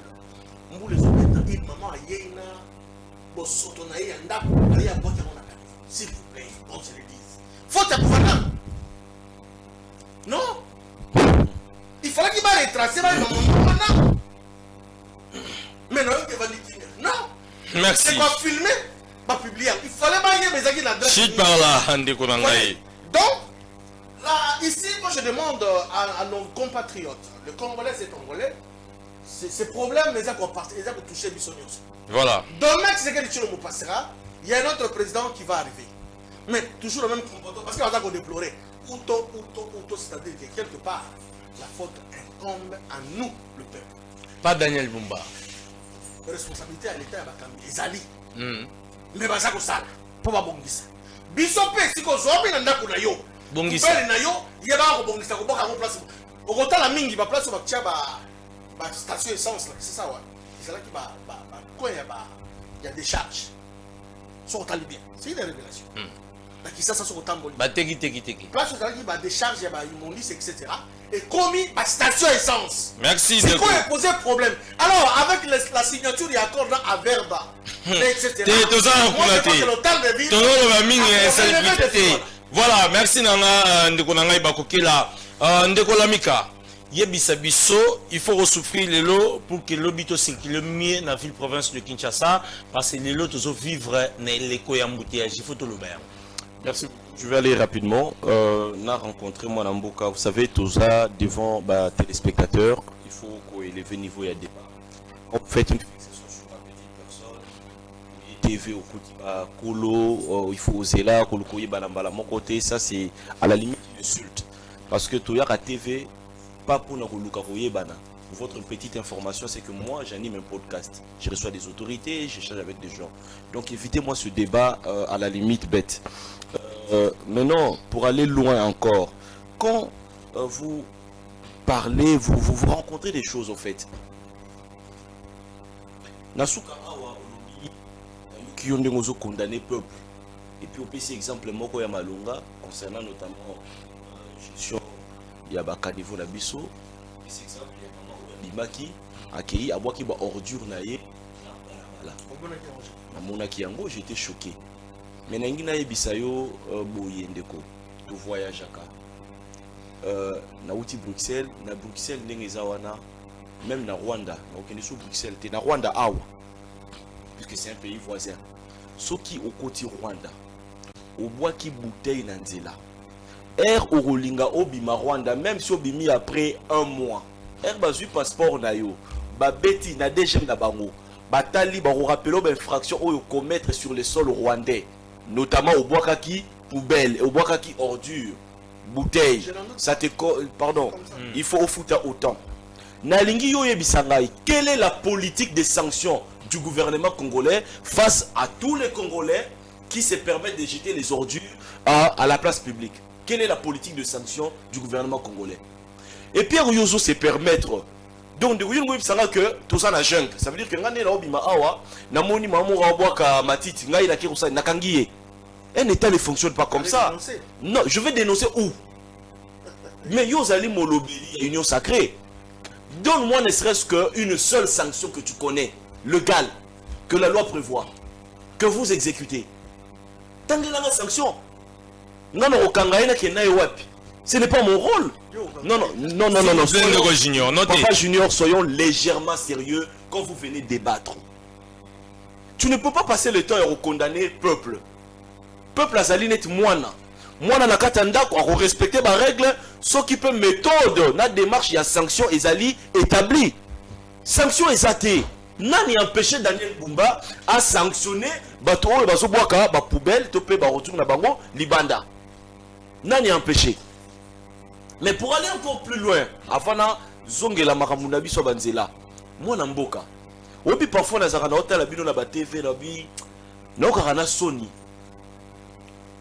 Vous les autres, il maman a yéna, bon sotonaï anda, allez à boîte à mon académie. S'il vous plaît, on se le dise. Faut être gouvernant. Non. Il fallait qu'il va retracer dans mon maintenant. Mais non, il va dire non. Merci. C'est pas filmer, pas publier. Il fallait pas y avoir mes adresses. Chut par là, Ande Konangaï. Donc, là, ici, moi je demande à nos compatriotes, le Congolais c'est Congolais, ces problèmes les a touché Bissonios. Voilà. Demain, c'est que le mot passera, il y a un autre président qui va arriver. Mais toujours le même comportement, parce qu'on va déplorer. Outo, c'est-à-dire que quelque part, la faute incombe à nous, le peuple. Pas Daniel Bumba. La responsabilité à l'État, les alliés. Mais ça comme ça, pour pas bongisa. Bisopé, si qu'on soit bien dans la yo. Bongisa. Il y a un bongisa, on va place. Au côté la mingi, va place, on va tirer la station essence, c'est ça, ouais. C'est là qu'il va, quoi, il y a des charges. Sur le talibien. C'est une révélation. Qui ça sur le tambour. Teki. Place où il y a des charges, il y a immondice, etc. et commis à station essence. Merci. C'est quoi poser problème? Alors, avec la signature et accord à Verba, etc. Voilà, merci Nana Ndekonanga Ibakokela. Ndekola Mika, Yebisa Bisso, il faut ressouffrir les lots pour que l'obito circule mieux dans la ville province de Kinshasa, parce que les lots toujours vivre dans les embouteillage. Il faut tout le faire. Merci. Je vais aller rapidement. On a rencontré moi Namboka. Vous savez, tout ça devant téléspectateurs, il faut qu'on élève le niveau et débat. Quand vous faites une fixation sur la petite personne, TV au côté Kolo, il faut oser là, Kolo Balambala. Mon côté, ça c'est à la limite une insulte. Parce que tu as la TV, pas pour nous bana. Votre petite information, c'est que moi j'anime un podcast. Je reçois des autorités, j'échange avec des gens. Donc évitez-moi ce débat à la limite bête. Maintenant, pour aller loin encore, quand vous parlez, vous rencontrez des choses en fait. Nasuka awa qui ont condamné peuple. Et puis au PC exemple Moko ya Malonga concernant notamment gestion ya bakanivo na biso. C'est exemple ya maman Bimaki akei abwaki ba ordure na ye na monaki yango, j'étais choqué. Mais nangi na yebisa yo boye ndeko to voyage aka na uti Bruxelles ndenge eza wana, même na Rwanda na okende sur Bruxelles te na Rwanda awa puisque c'est un pays voisin. Soki au côté Rwanda au bois qui bouteille na nzela air orolinga obima Rwanda, même si obimi après un mois air bazui passeport na yo babeti na DGM na bango batali ba rappelo ba infraction oyo commettre sur le sol rwandais, notamment au bois kaki poubelle, au bois kaki ordure, bouteille, ça te pardon, il faut au fouta autant. Nalingi yo yebisangai, quelle est la politique de sanctions du gouvernement congolais face à tous les Congolais qui se permettent de jeter les ordures à la place publique? Quelle est la politique de sanctions du gouvernement congolais? Et Pierre Yozo se permettre donc de que tout ça na jungle, ça veut dire que ngane la obima awa na moni mamura boaka matiti ngai na kirusa na kangiye. Un état ne fonctionne pas comme ça. Non, je vais dénoncer où? Mais Yozali Molobili, union sacrée. Donne-moi ne serait-ce qu'une seule sanction que tu connais, légale, que la loi prévoit, que vous exécutez. Tant que la sanction, non, non, ce n'est pas mon rôle. Non, Papa Junior, soyons légèrement sérieux quand vous venez débattre. Tu ne peux pas passer le temps à condamner peuple. Peuple azali net moana. Moana na katanda ko respecter ba règle, ce qui peut méthode na démarche ya sanction ezali établi. Sanction ezate. Nani empêché Daniel Bumba à sanctionner bato oyo bazo boaka ba poubelle to pe ba retour na bango libanda. Nani empêché. Mais pour aller encore plus loin, avant na zongela makamuna biso banzela. Mwana mboka. Obi parfois na zaka na hôtel la bino na ba TV na bi. Na okana Sony.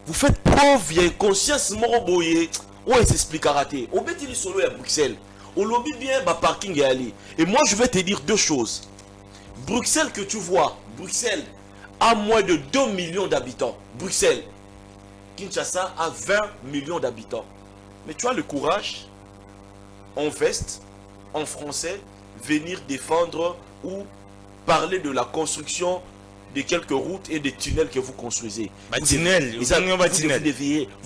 Vous faites preuve, il y a une conscience moroboye. Ouais, s'explique à rater. Au Bétili Solo à Bruxelles. Au lobby bien, bah parking est allé. Et moi, je vais te dire deux choses. Bruxelles que tu vois, Bruxelles a moins de 2 millions d'habitants. Bruxelles. Kinshasa a 20 millions d'habitants. Mais tu as le courage, en veste, en français, venir défendre ou parler de la construction de quelques routes et des tunnels que vous construisez. Vous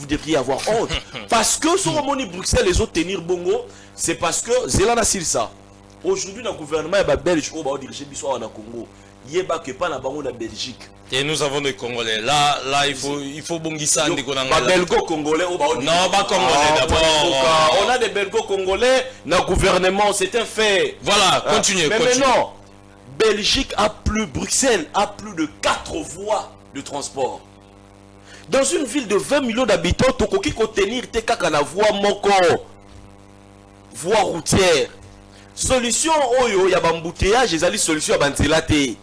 devriez avoir honte. Parce que sur le monde Bruxelles, les autres tenir bongo, c'est parce que Zelana Silsa. Aujourd'hui, le gouvernement est belge au diriger Bissau en Congo. Il n'y a pas de Belgique. Et nous avons des Congolais. Là, il faut bongissa des belgo-congolais. Non, pas Congolais d'abord. On a des belgo-congolais dans le gouvernement, c'est un fait. Voilà, continuez. Mais maintenant, Belgique a plus, Bruxelles a plus de 4 voies de transport. Dans une ville de 20 millions d'habitants, Tokoki ko tenir te kaka na voie moko. Voie routière. Solution oyo ya bambouteillage, ezali solution ya banzela te.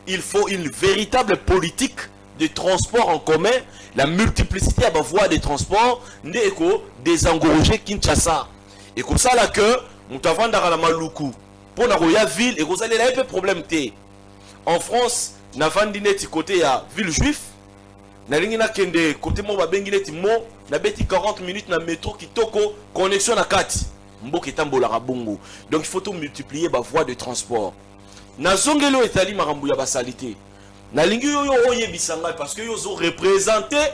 Il faut une véritable politique de transport en commun, la multiplicité à la voie de transport, ndeko désengorger Kinshasa. Et comme ça là que nous avons dans la Maluku. Pour la ville, et vous allez là un peu problème. En France, nous avons dit côté à ville juif, nalingi nakende côté mo babengi neti mo na beti 40 minutes na métro kitoko connexion na kati mboka etambolaka bongo. Donc il faut tout multiplier ba voie de transport. Na zongelo etali makambo ya basalite. Nalingi yo oyebisanga parce que yo zo représenter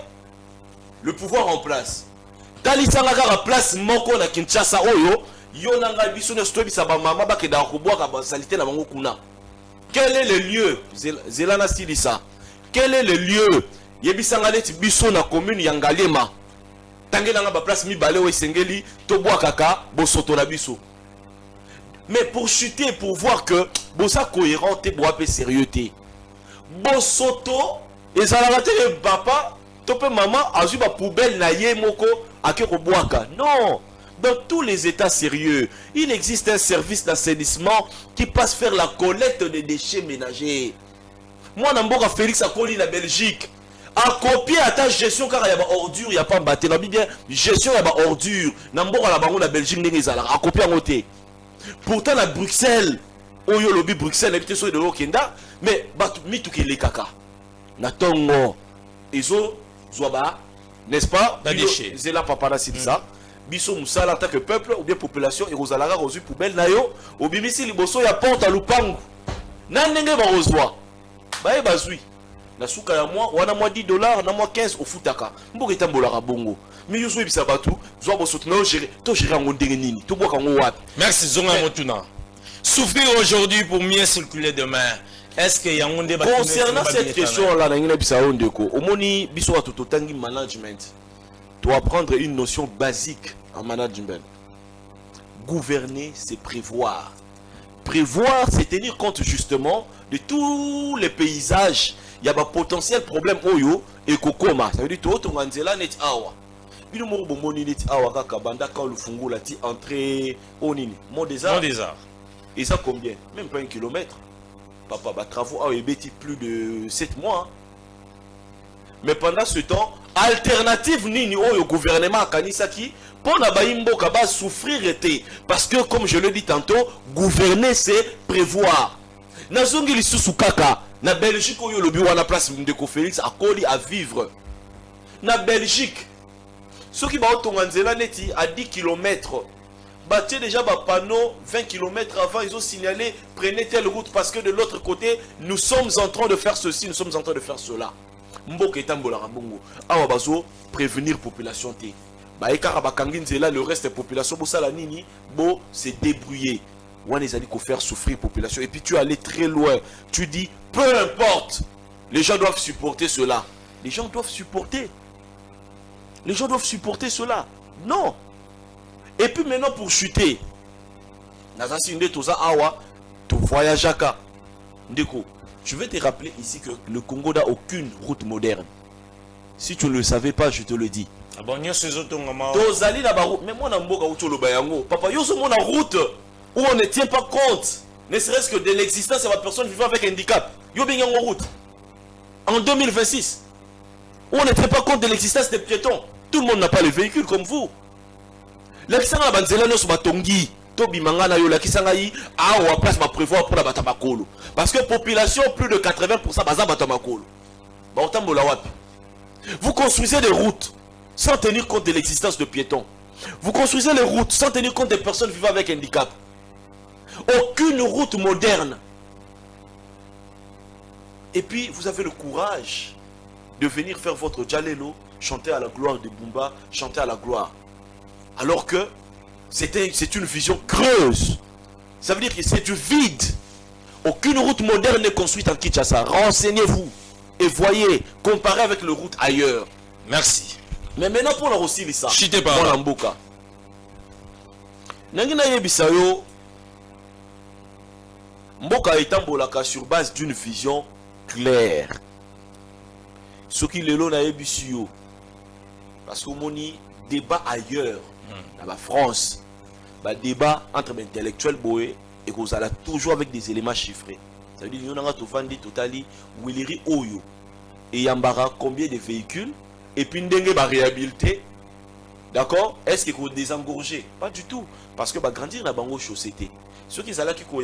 le pouvoir en place. Talisanga kaka place moko na Kinshasa oyo yo nanga biso ne stobisa ba mama ba keda ko boaka basalite na bango kuna. Quel est le lieu? Zelana Silisa. Quel est le lieu? Yebisanga neti biso na commune ya Ngalema. Tangela nga ba place mi balé o esengeli to boakaka bosoto na biso. Mais pour chuter, pour voir que bosa cohérent te boape sérieux te. Bosoto ezalaka te papa to pe maman azu ba poubelle na ye moko ake ko boaka. Non. Dans tous les états sérieux, il existe un service d'assainissement qui passe faire la collecte des déchets ménagers. Moi, Namboka Félix a collé la Belgique. A copier à ta gestion car il y a des ordures, il n'y a pas de bâtiment. Bien, gestion il y a des ordures. Namboka la baronne la Belgique n'est pas là. A copier en côté. Pourtant, la Bruxelles, Oyo lobby Bruxelles, habité sur de l'Okenda, mais mitou qui les caca. Natongo, Ezo, Zouaba, n'est-ce pas? Des déchets. C'est là, papa, là, c'est ça. Biso Moussala en tant que peuple ou bien population et Rosalara reçu poubelle nayo au bimisi liboso ya porte à lupangu na ndenge ba rozwa ba e bazui na suka ya moi wana moi $10 na moi 15 au futaka mboka etambolaka bongo mi yuzo ebisa batu zwa bosoto na gérer to gérer ngo ndenge nini to boka ngo wapi. Merci Zonga Motuna. Souffrir aujourd'hui pour mieux circuler demain. Est-ce que Yangonde va concernant cette question là na ngina bisa ondeko omoni biso wa totangi management doit prendre une notion basique en management. Gouverner, c'est prévoir. Prévoir, c'est tenir compte justement de tous les paysages. Il y a un potentiel problème oyo et kokoma. Ça veut dire tout on anzela net awa. Bino mo bomoni net awa kaka banda quand le fungo la ti entrée onini. Mon désert. Et ça combien? Même pas 1 kilomètre. Papa, bah travaux a ebeti plus de 7 mois. Mais pendant ce temps, alternative nini au gouvernement kanisaki pour na baimbo kaba souffrir été parce que comme je le dis tantôt, gouverner c'est prévoir. Na zongi lisusu kaka na Belgique oyo lobi wana place Ndeko Félix akoli à vivre. Na Belgique ceux qui ba otonga nzela neti à 10 km bâtir déjà ba panneau 20 km avant ils ont signalé prenez telle route parce que de l'autre côté nous sommes en train de faire ceci, nous sommes en train de faire cela. Mboka etambolaka bongo awa bazo prévenir population te ba ekara bakangi nzela le reste population bosala nini bo se débrouiller wana ezali ko faire souffrir population et puis tu allais très loin tu dis peu importe les gens doivent supporter cela les gens doivent supporter cela non et puis maintenant pour chuter nazasi nde toza awa to voyageaka ndeko. Je vais te rappeler ici que le Congo n'a aucune route moderne. Si tu ne le savais pas, je te le dis. Mais moi, papa, une route où on ne tient pas compte, ne serait-ce que de l'existence de la personne vivant avec un handicap. Route. En 2026, où on ne tient pas compte de l'existence des piétons. Tout le monde n'a pas les véhicules comme vous. L'existence de la Batongi. Parce que population plus de 80% vous construisez des routes sans tenir compte de l'existence de piétons. Vous construisez les routes sans tenir compte des personnes vivant avec handicap. Aucune route moderne. Et puis vous avez le courage de venir faire votre Djalelo, chanter à la gloire de Bumba, chanter à la gloire. Alors que c'est une vision creuse. Ça veut dire que c'est du vide. Aucune route moderne n'est construite en Kinshasa. Renseignez-vous et voyez, comparez avec les routes ailleurs. Merci. Mais maintenant pour la aussi ça. Chité par là. Mboka. Nangina yebisayo. Mboka etambolaka sur base d'une vision claire. Ce qui le na yebisio. Parce qu'on moni débat ailleurs. Dans la France, débat entre intellectuels boé et qu'on a toujours avec des éléments chiffrés. Ça veut dire qu'on a tout totali Willeri Oyo et Yambara combien de véhicules et puis n'dengue ba réhabilité. D'accord? Est-ce qu'il faut désengorger? Pas du tout, parce que grandir la bango société. Ceux qui sont là qui ont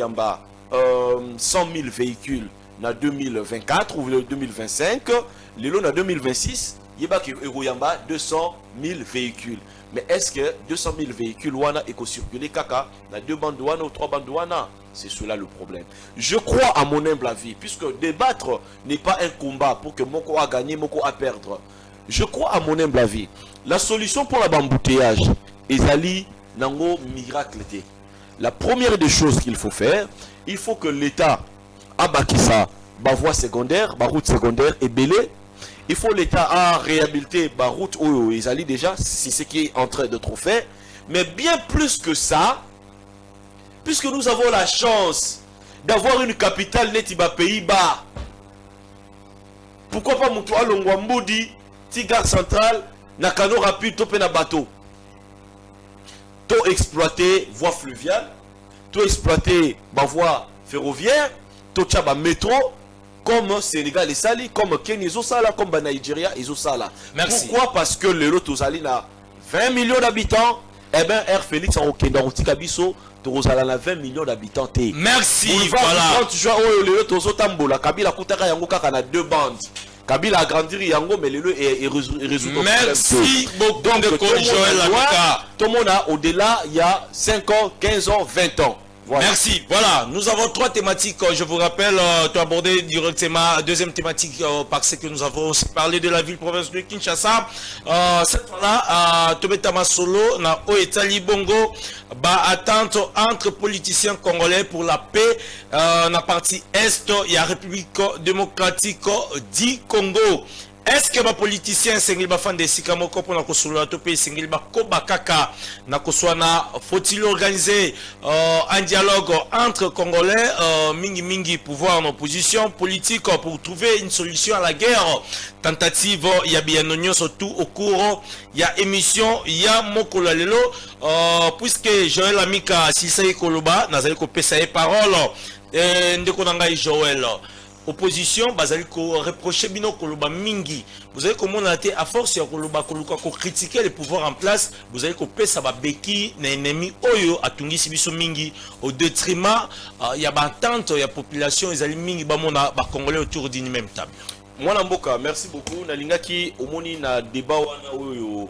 100 000 véhicules na 2024 ou 2025, lelo na 2026, yebaki eroyamba 200 000 véhicules. Mais est-ce que 200 000 véhicules wana éco-circulés kaka na 2 bandes wana ou 3 bandes wana? C'est cela le problème. Je crois à mon humble avis, puisque débattre n'est pas un combat pour que Moko a gagné, Moko a perdre. Je crois à mon humble avis. La solution pour l'embouteillage, ezali nango miracle te. La première des choses qu'il faut faire, il faut que l'État abakisa ba voie secondaire, ba route secondaire et belé. Il faut l'État à réhabiliter ba route où ezali déjà, c'est ce qui est en train de trop faire. Mais bien plus que ça, puisque nous avons la chance d'avoir une capitale netiba Pays-Bas, pourquoi pas Moutoua Longwamboudi, Tigar Central, Nakano rapide, topé na bateau. To exploiter voie fluviale, to exploiter ba voie ferroviaire, to tchaba métro, comme Sénégal et Sali, comme Kenya et Sala, comme Nigeria et Sala. Merci. Pourquoi? Parce que le lot Tozali a 20 millions d'habitants, eh bien Air Félix en Okenda, Otikabiso, Tozala a 20 millions d'habitants. Merci, voilà. voilà. Kabila Koutaka Yango Kaka na 2 bandes. Kabila a grandi Yango, mais le est résolu. Merci beaucoup donc, de Joël Lamika. Tout le monde a au-delà, il y a 5 ans, 15 ans, 20 ans. Voilà. Merci. Voilà, nous avons 3 thématiques. Je vous rappelle, tu as abordé directement la deuxième thématique parce que nous avons aussi parlé de la ville-province de Kinshasa. Cette fois-là, Tobetama Solo, na Oetali Bongo, attente entre politiciens congolais pour la paix. Na partie Est, il y a République démocratique du Congo. Est-ce que les politiciens sengli ba fan de sikamoko pour na kosolo to pe sengli ba koba kaka na koswana faut-il organiser un dialogue entre Congolais mingi pouvoir en opposition politique pour trouver une solution à la guerre tentative il y a bien oignon surtout au cours il y a émission il y a mokolo lelo puisque Joël Lamika si ça ekoloba nazali ko pesa e parole ndeko nanga Joël opposition bazali ko reprocher bino koloba mingi vous avez comment on a été à force ya koloba koluka ko critiquer les pouvoirs en place vous avez ko pesa ba beki na ennemi oyo atungisi biso mingi au détriment ya bantante ya population ezali mingi ba mona ba congolais autour d'une même table. Mwana mboka merci beaucoup na lingaki omoni na débat wana oyo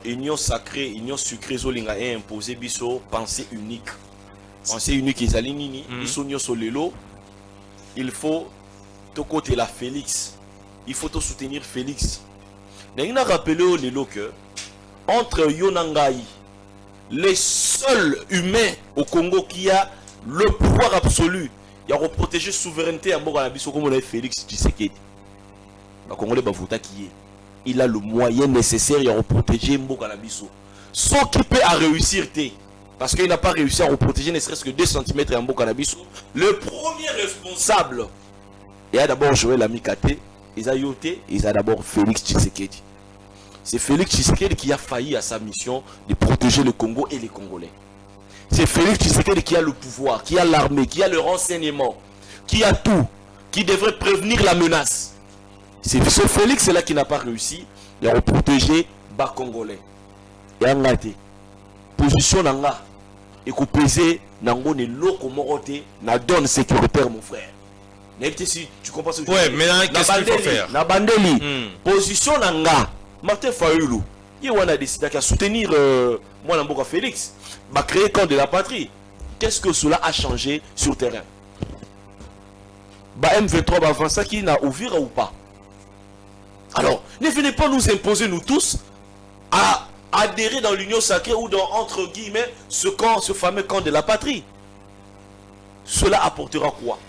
union sacrée union sucrée zolinga est imposé biso pensée unique ezali nini biso nyonso lelo. Il faut te côté la Félix. Il faut te soutenir Félix. Il a rappelé au Lelo que entre Yonangai, les seuls humains au Congo qui a le pouvoir absolu, il a protéger souveraineté à Moranabiso comme on a Félix Tshisekedi. Le Congolais Bavouta qui est. Il a le moyen nécessaire à protéger Moranabiso. Ce qui peut à réussir, parce qu'il n'a pas réussi à protéger ne serait-ce que 2 cm en Bokanabiso. Le premier responsable, il a d'abord Joël Lamikate, il a d'abord Félix Tshisekedi. C'est Félix Tshisekedi qui a failli à sa mission de protéger le Congo et les Congolais. C'est Félix Tshisekedi qui a le pouvoir, qui a l'armée, qui a le renseignement, qui a tout, qui devrait prévenir la menace. C'est ce Félix là qui n'a pas réussi à protéger les Congolais. Et en gâté. Position nanga et qu'on peser nango ne loko moroté na donne sécuritaire mon frère. N'importe si tu comprends ce que ouais, mais qu'est-ce qu'il faut faire? Na bandeli position nanga Martin Fayulu il wana décidé à soutenir moi Namboka Félix va créer camp de la patrie. Qu'est-ce que cela a changé sur terrain? Ba M23 va avancer qui n'a ouvert ou pas? Alors, ne venez pas nous imposer nous tous à adhérer dans l'union sacrée ou dans, entre guillemets, ce fameux camp de la patrie. Cela apportera quoi?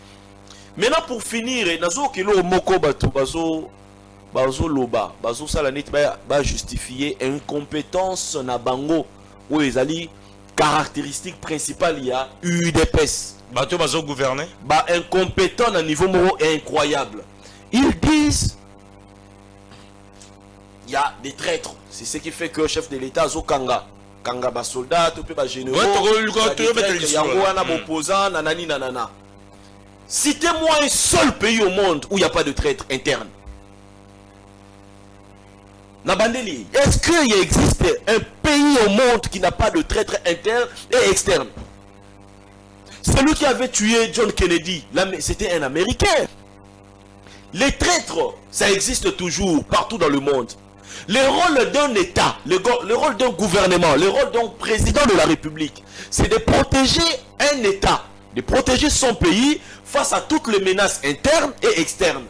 Maintenant, pour finir, nazo kilo moko bato bazo loba bazo salanit ba justifier incompétence na bango ou ezali caractéristique principale il y a UDPS. Bato bazo gouverner. Ba incompétent à niveau moro incroyable. Ils disent il y a des traîtres. C'est ce qui fait que le chef de l'État Zokanga Kanga ba soldat, tout peut ba généraux. Opposant, nanani nanana. Citez-moi un seul pays au monde où il n'y a pas de traître interne. Nabandeli, est-ce qu'il existe un pays au monde qui n'a pas de traître interne et externe? Celui qui avait tué John Kennedy, c'était un Américain. Les traîtres, ça existe toujours partout dans le monde. Le rôle d'un État, le rôle d'un gouvernement, le rôle d'un président de la République, c'est de protéger un État, de protéger son pays face à toutes les menaces internes et externes.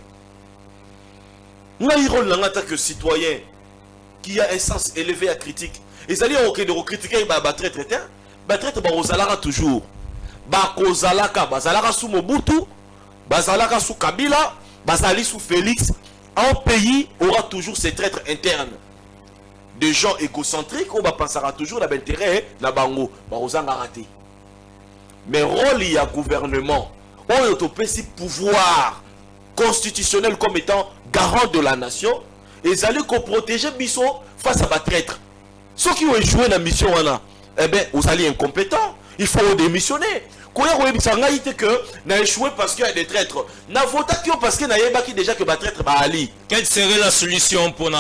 Nous avons un rôle en tant que citoyen qui a un sens élevé à critique. Et ça dit de recritiquer les traîtres, les traîtres, ils toujours. Bazalaka sous Mobutu, Bazalaka sous Kabila, Bazali sous Félix. Un pays aura toujours ses traîtres internes. Des gens égocentriques, on pensera toujours à l'intérêt, na bango, raté. Mais rôle il y a gouvernement, on autopsie pouvoir constitutionnel comme étant garant de la nation, et ils allaient protéger Bisso face à ma traître. Ceux qui ont échoué dans la mission, eh bien, vous allez incompétents, il faut démissionner. Quand vous avez que n'a échoué parce qu'il y a des traîtres, n'a voté parce qu'il y a déjà que les traîtres ali. Quelle serait la solution pour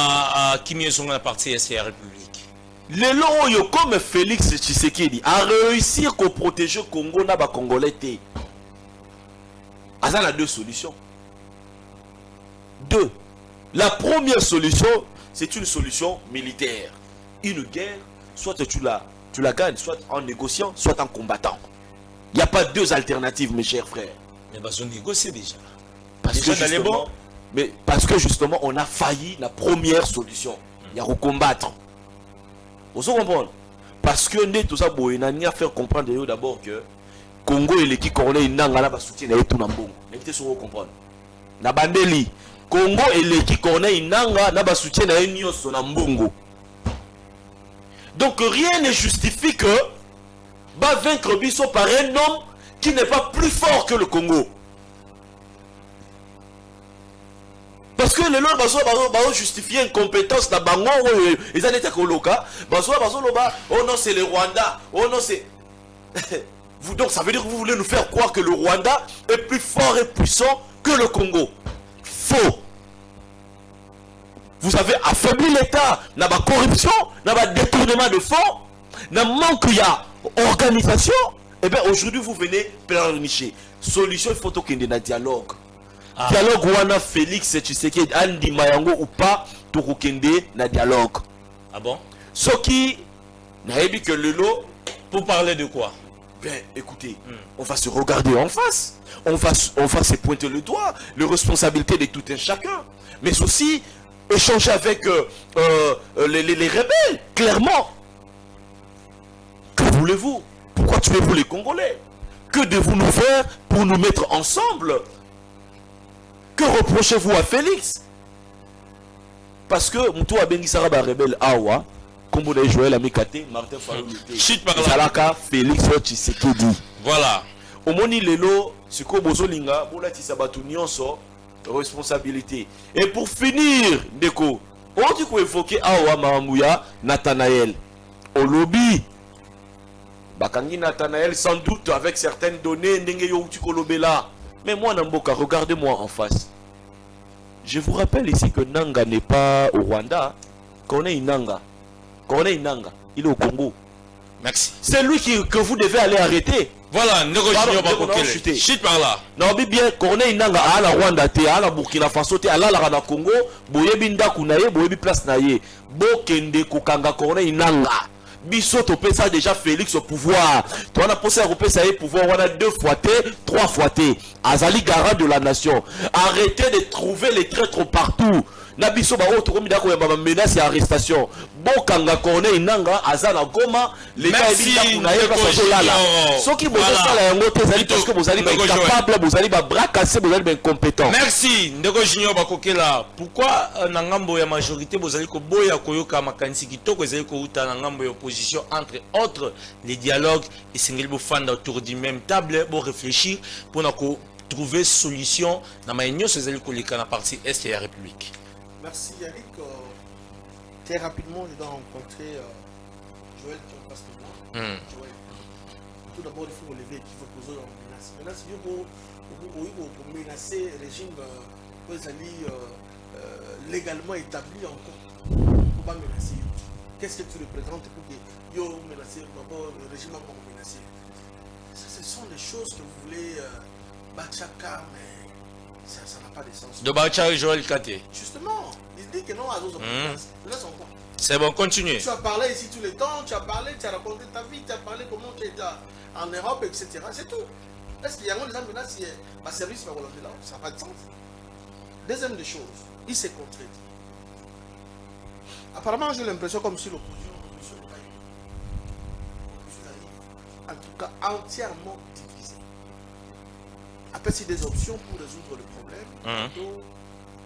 qui mieux sont la partie de la République? Les lois comme Félix Tshisekedi a réussi à protéger le Congo na ba Congolais. Il y a deux solutions. Deux. La première solution, c'est une solution militaire. Une guerre, soit tu la gagnes, soit en négociant, soit en combattant. Il n'y a pas deux alternatives, mes chers frères. Mais ils ont négocié déjà. Parce que justement, on a failli la première solution. Il y a recombattre. Vous comprenez? Parce que nous tout ça, on a faire comprendre d'abord que Congo et l'équipe Corneille Nanga va soutenir tout le monde. Évitez ce que vous comprenez. Na bandeli Congo et l'équipe Corneille Nanga va soutenir tout le monde. Donc rien ne justifie que va vaincre Bisso par un homme qui n'est pas plus fort que le Congo. Parce que les gens vont justifier une compétence dans Bango, ils ont été coloqués. Oh non, c'est le Rwanda. Oh non, c'est. Donc ça veut dire que vous voulez nous faire croire que le Rwanda est plus fort et puissant que le Congo. Faux. Vous avez affaibli l'État. Il y a corruption, il y a détournement de fonds, il y a manque d'organisation. Et bien aujourd'hui vous venez pleurnicher. Solution, il faut qu'il y ait un dialogue. Dialogue wana Félix Tshisekedi Andi Mayango ou pas pour qu'il y ait un dialogue. Ah bon? Ce qui n'a dit que le lot. Pour parler de quoi? Ben écoutez, on va se regarder en face. On va se pointer le doigt. Les responsabilités de tout un chacun. Mais aussi échanger avec les rebelles, clairement. Que voulez-vous? Pourquoi tuez-vous les Congolais? Que devez-vous nous faire pour nous mettre ensemble? Que reprochez-vous à Félix? Parce que Moutou Abengi Saraba rebelle Awa, comme on a joué la Mikate, Martin Fayulu, Salaka, Félix Tshisekedi. Voilà. Au moni lelo, c'est comme Bozolinga, Bola Tisabatu Nyonso, responsabilité. Et pour finir, Deko, on dit qu'on évoquait Awa Mahamouya, Nathanaël. Au lobby. Bakangi Nathanaël, sans doute avec certaines données, Ndengeyo Utikolobela. Mais moi, Namboka, regardez-moi en face. Je vous rappelle ici que Nanga n'est pas au Rwanda. Corneille Nanga. Corneille Nanga, il est au Congo. Merci. C'est lui que vous devez aller arrêter. Voilà, chute par là. Non, bien, Corneille Nanga, à la Rwanda, à la Burkina Faso, à la Congo, Boyebinda Kunaye, Boyebi Place Naye, Bokende Kokanga, Corneille Nanga. Bisso ça déjà Félix au pouvoir. Tu as posé à repérer ça pouvoir. On a 2 fois T, 3 fois T. Azali garant de la nation. Arrêtez de trouver les traîtres partout. Nabiso ba autre comme d'accord ya menace et arrestation. Bokanga Corneille Nanga Azana Goma les gars ils na yeba ça là. Ceux qui bossent ça la yango tezali parce que vous allez être capable, vous allez ba bras cassés, vous allez être incompétent. Merci Ndeko Junior bakokela. Pourquoi na ngambo ya majorité vous allez ko boya koyoka makanisi kitoko ezali ko uta na ngambo ya opposition entre autres les dialogues et singeli bo fanda autour du même table pour réfléchir pour na ko trouver solution na mayenyo ezali ko leka na partie est de la République. Merci Yannick. Très rapidement, je dois rencontrer Joël qui est en face de moi. Joël. Tout d'abord, il faut relever qu'il faut poser en menace. Maintenant, si vous menacez le régime, vous allez légalement établi encore. Il ne faut pas menacer. Qu'est-ce que tu représentes pour que vous menacez d'abord le régime encore menacé? Ce sont sont des choses que vous voulez Bachaka, mais ça n'a pas de sens. De Bachaka et Joël Kate. Justement, il dit que non à d'autres laisse en compte. C'est bon, continue. Tu as parlé ici tous les temps, tu as parlé, tu as raconté ta vie, tu as parlé comment tu étais en Europe, etc. C'est tout. Est-ce qu'il y a des gens maintenant si ma service va relancer là? Ça n'a pas de sens. Deuxième des choses, il s'est contredit. Apparemment, j'ai l'impression comme si l'opposition en tout cas entièrement divisée. Après, c'est des options pour résoudre le problème, plutôt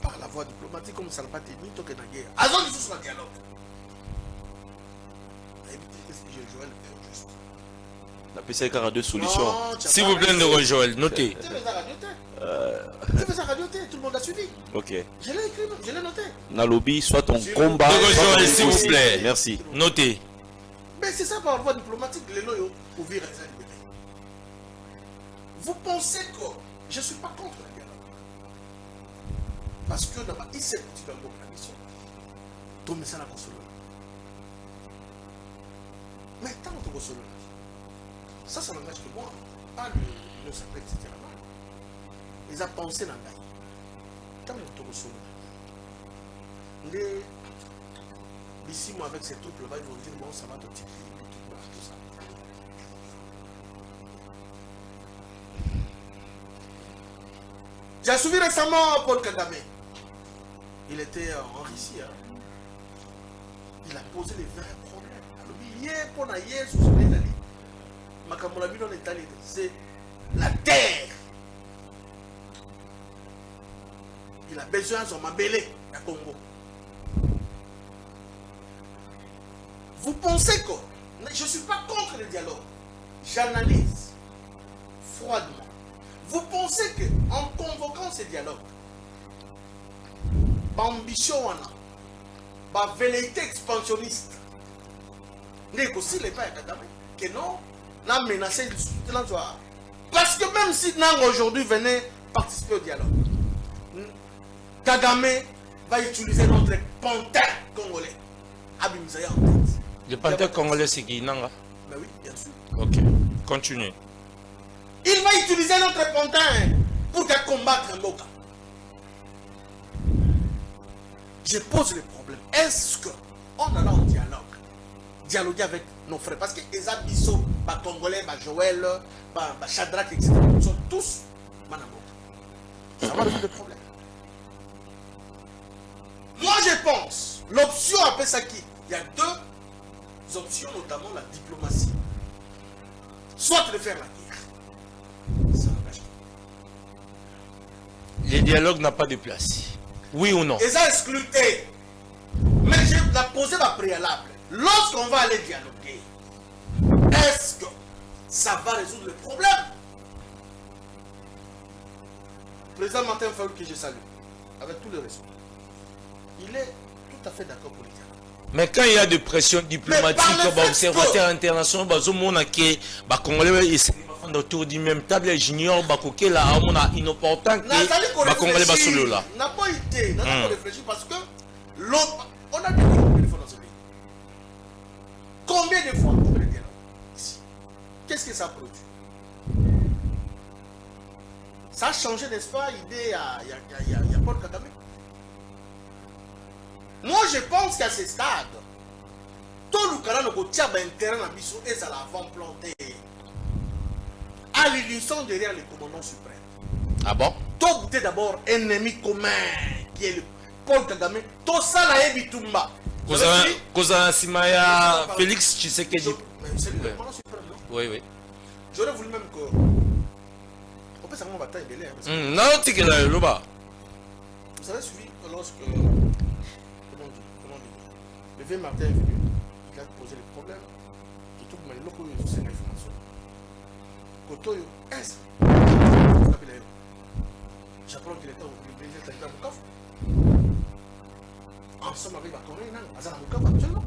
par la voie diplomatique, comme ça n'a pas tenu, tant que la guerre. Avant de sur le dialogue. Qu'est-ce que j'ai joué le juste? La PCA 42 solutions. S'il vous plaît, de Joël, notez. Tu fais ça radioté, tout le monde a suivi. Ok. Je l'ai écrit, je l'ai noté. Nalobi, soit ton combat. Joël, s'il vous plaît. Merci. Notez. Mais c'est ça par voie diplomatique, les loyaux, pour vivre les libérés. Vous pensez que je ne suis pas contre le dialogue. Parce que dans ma ICE, tu vas avoir la mission. Ton message à console. Mais tant que tu console, ça n'engage que moi. Pas le sacré, etc. Ils ont pensé dans la vie. Tant que tu console. Ici, moi, avec ces troupes là-bas, ils vont dire bon, ça va te tirer, tout ça. J'ai suivi récemment Paul Kagame. Il était en Russie. Hein. Il a posé les vrais problèmes. Hier, pour hier, sous ce pays, c'est la terre. Il a besoin de son mabélé à Congo. Vous pensez que je ne suis pas contre le dialogue. J'analyse froidement. Vous pensez qu'en convoquant ce dialogue, l'ambition, la velléité expansionniste, n'est aussi les pas que non, n'a menacé de l'entourage. Parce que même si Nang aujourd'hui venait participer au dialogue, Kagame va utiliser notre panthère congolais. Abimzaya en tête. Le panthère congolais, c'est qui, Nanga? Ben oui, bien sûr. Ok, continue. Il va utiliser notre panthère pour combattre Mboka. Je pose le problème. Est-ce qu'on a en dialogue? Dialoguer avec nos frères. Parce que les Abisso, Congolais, Joël, Shadrach, etc. Ils sont tous Manamoka. Ça va résoudre le problème. Moi, je pense, l'option après ça qui, il y a deux options, notamment la diplomatie. Soit de faire la guerre. Ça n'engage pas. Le dialogue n'a pas de place. Oui ou non? Et ça excluté. Mais je vais poser ma préalable. Lorsqu'on va aller dialoguer, est-ce que ça va résoudre le problème? Le président Martin Fayoul, que je salue, avec tout le respect, il est tout à fait d'accord pour le dialogue. Mais quand il y a des pressions diplomatiques, observateurs internationaux, les Congolais sont autour du même table, les juniors, les là, on a inopportun que les Congolais sont là. N'a pas été, n'a pas réfléchi parce que l'autre, on a des fois dans ce pays. Combien de fois on peut le dire ici? Qu'est-ce que ça produit? Ça a changé, n'est-ce pas, l'idée il y a Paul Kagame. Moi, je pense qu'à ce stade, tout le Canada a intérêt dans mission et ça l'a planté. À l'unisson derrière le commandant suprême. Ah bon? Tout est d'abord ennemi commun, qui est le Paul Kagame. Tout ça, là, est Bitumba. Kozana Simaya, Félix Tshisekedi. C'est le commandant suprême, non? Oui, oui. J'aurais voulu même que. On peut savoir ma bataille de l'air. Non, tu es là, là-bas. Vous avez suivi lorsque. Le vieux Martin est venu, il a posé le problème. Et tout le monde a c'est l'information. Kotoyo, est-ce j'apprends qu'il était au Bukavu. Ensemble avec la Corée, il a Bukavu actuellement.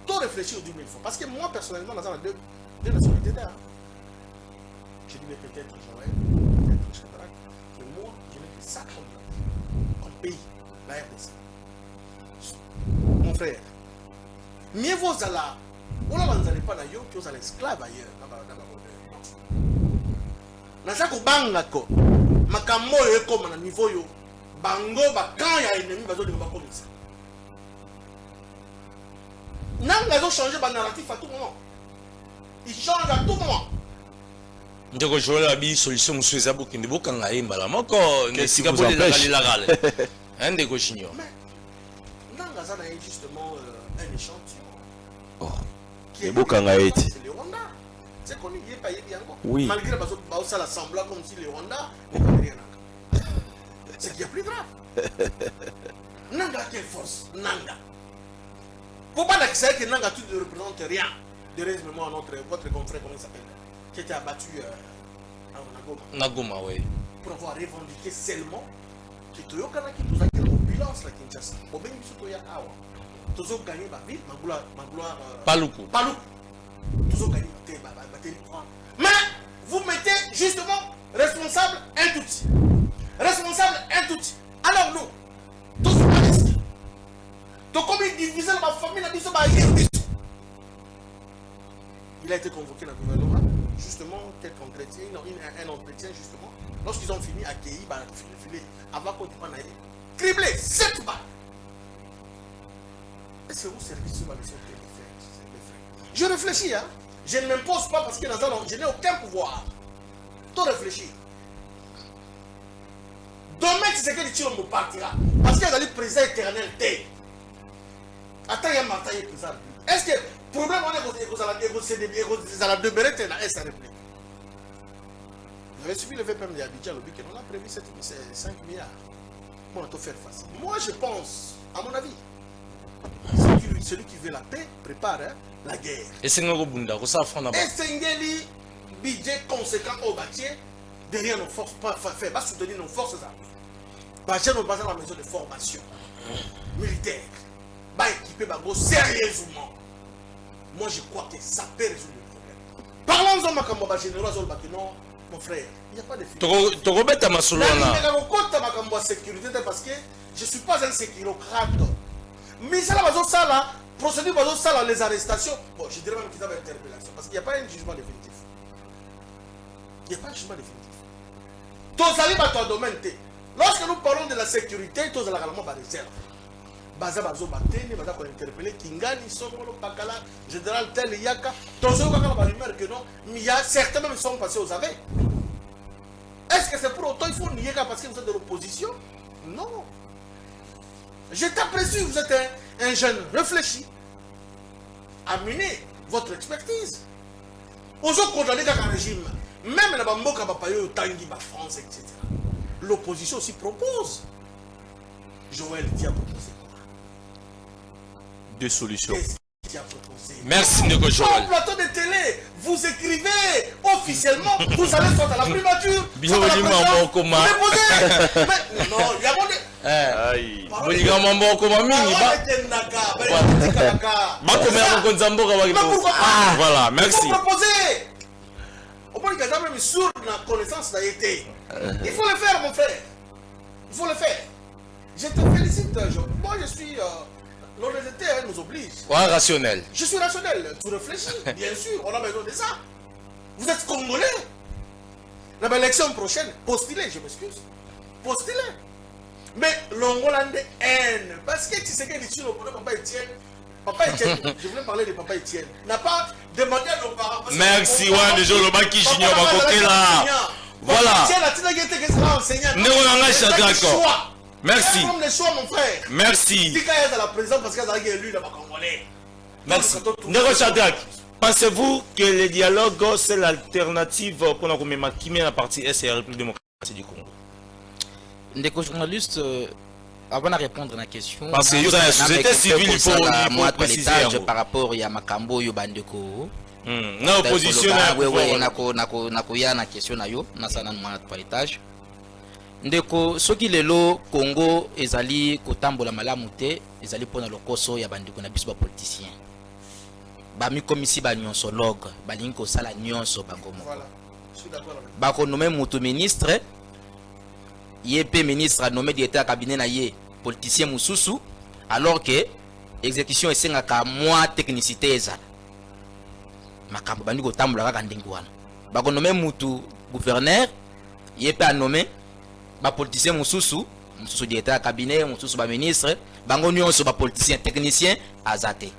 Tout réfléchir 10 000 fois. Parce que moi, personnellement, dans deux nationalités d'air. Je dis, mais peut-être Joël, peut-être Shadrach, que moi, je n'ai que ça comme pays. La RDC. Mon frère, mieux vaut à la On a lancé pas d'ailleurs qui ont l'esclave ailleurs. Naza ko banga ko makambo yo comme na niveau yo bango ba quand ya ennemi bazo de ba comme ça. Nanga zo changer ba narratif à tout moment. Il change à tout moment. Ndeko Joel abi solution musueza bokende bokanga yembala moko ne Qu'est-ce qui sika vous bolela empêche? la gale. Ndeko Chinyo. Mais Nanga ça est justement un échantillon. Oh. Qui est Bokanga eti. C'est le Rwanda. C'est connu, il est payé bien. Oui. Malgré ça l'assemblage comme si le Rwanda n'est pas rien. C'est qui est plus grave. Nanga quelle force? Nanga. Faut pas l'accepter que Nanga tout ne représente rien. De résumement à votre confrère, comment il s'appelle, qui était abattu à Nagoma. Nagoma, oui. Pour avoir revendiqué seulement que Toyokana qui nous a fait l'ambulance la Kinshasa. Au même biso Toya Awa. Tous ont gagné ma ville, ma gloire. Paluku. Paluku. Tous ont gagné ma territoire. Mais vous mettez justement responsable un outil. Responsable un outil. Alors nous, tous ont risqué. Donc comme il divisait ma famille, il a été convoqué dans le gouvernement, justement, tel entretien, un entretien justement, lorsqu'ils ont fini à Kéhi, avant qu'on dépende d'aller, criblé, 7 balles. Est-ce que vous service sur la leçon de frères? Je réfléchis, hein. Je ne m'impose pas parce que dans un je n'ai aucun pouvoir. Tout réfléchir. Demain, c'est ce que le Tchilombo partira. Parce qu'il y a le président éternel. Attends, il y a Martin qui est présent. Est-ce que le problème est que vous allez demeurer dans la République? Vous avez suivi le VPM d'Abidjan, on a prévu 5 milliards. On a tout faire face. Moi, je pense, à mon avis, celui qui veut la paix prépare la guerre. Et c'est un bunda, ça affronte là-bas. Et c'est un budget conséquent au bâtiment derrière nos forces, va soutenir nos forces armées. Bâtir nos bases dans la maison de formation militaire. Va équiper Bango sérieusement. Moi, je crois que ça peut résoudre le problème. Parlons-en, Makambo, général, non, mon frère, il n'y a pas de film. Tu rebelles ma solo là. Sécurité parce que je ne suis pas un sécurocrate. Mais ça, la procédure, les arrestations. Bon, je dirais même qu'il y a une interpellation parce qu'il n'y a pas un jugement définitif. Il n'y a pas un jugement définitif. Tous allez dans ton domaine. Lorsque nous parlons de la sécurité, tous allons également par réserve. Baza bazo batene, baza ko interpeller Kingani, Songolo, Pakala, général tel Yaka. Tous ceux qui ont la rumeur que non, mais il y a certains même sont passés aux aveux. Est-ce que c'est pour autant il faut nier parce que vous êtes de l'opposition? Non. Je t'apprécie, vous êtes un jeune réfléchi. Amenez votre expertise. Aux autres condamnés dans le régime, même la Bamboka Bapayo, Tanguy, France, etc. L'opposition aussi propose. Joël dit à proposer quoi? Deux solutions. Merci Ndeko Joël. Sur le plateau de télé, vous écrivez officiellement, vous allez sortir à la primature. Bien évidemment, comment? Mais non, il y a mon. Aïe. Voilà, merci. Au point que j'ai même sur la connaissance d'AET. Il faut le faire, mon frère. Il faut le faire. Je te félicite. Moi, je suis. L'honnêteté nous oblige. Ouais, rationnel. Je suis rationnel. Tu réfléchis, bien sûr. On a besoin de ça. Vous êtes Congolais. L'élection prochaine, postulez, je m'excuse. Postulez. Mais l'Angolais haine. Parce que tu sais que ici, le papa Etienne. Papa Etienne, je voulais parler de papa Etienne. N'a pas demandé à nos parents. Merci, ouais, déjà le bac qui j'ignore ma côté là. Voilà. Merci. Merci. Merci. Pensez-vous que le dialogue c'est l'alternative pour la partie S et la République démocratique du Congo? Ndeko journaliste, avant de répondre à la question, parce que la société civile il faut préciser par rapport à Makambo yo bandeko. Na opposition nakoya na question na yo na sana na toiletage. Ndeko soki lelo Congo ezali kotambola malamu te ezali pona lokoso ya bandeko na biso ba politicien. Ba mi komisi ba nyonsologue balingi ko sala nyonso bangomo. Voilà. Je suis d'accord avec. Ba ko nommer mutu ministre YP ministre a nommé directeur cabinet na ye politicien mususu alors que exécution esengaka moi technicité ezala. makambo bandi ko tambola kaka ndenge wana ba ko nommer mutu gouverneur yepe a nommer ba politicien mususu directeur cabinet mususu ba ministre bango nyonso ba politicien technicien azate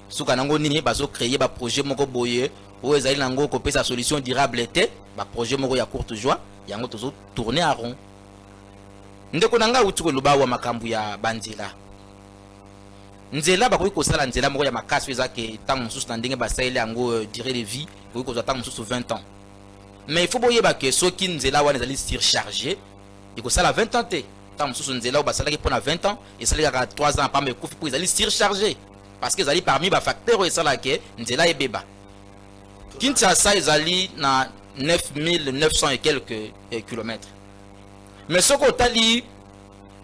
suka nango nini bazo créer ba projet moko boye o ezali nango ko pesa solution durable te ba projet moko ya courte joie yango tozo tourner en rond ndeko nanga utuko lubawa makambu ya banzela nzela bakoki kosala nzela moko ya makasi ezake tant mususu na ndenge basaile yango durée de vie koki kozwa tant mususu 20 ans mais il faut boyeba que soki nzela wana ezali surchargé ekosala 20 ans te tant mususu nzela basalaki mpona 20 ans esalaka 3 ans pamba ekufi mpo ezali surchargé parce que ezali parmi bafacteur oyo esalaka nzela ebeba Kinshasa ezali na 9900 et quelques kilomètres mais soko otali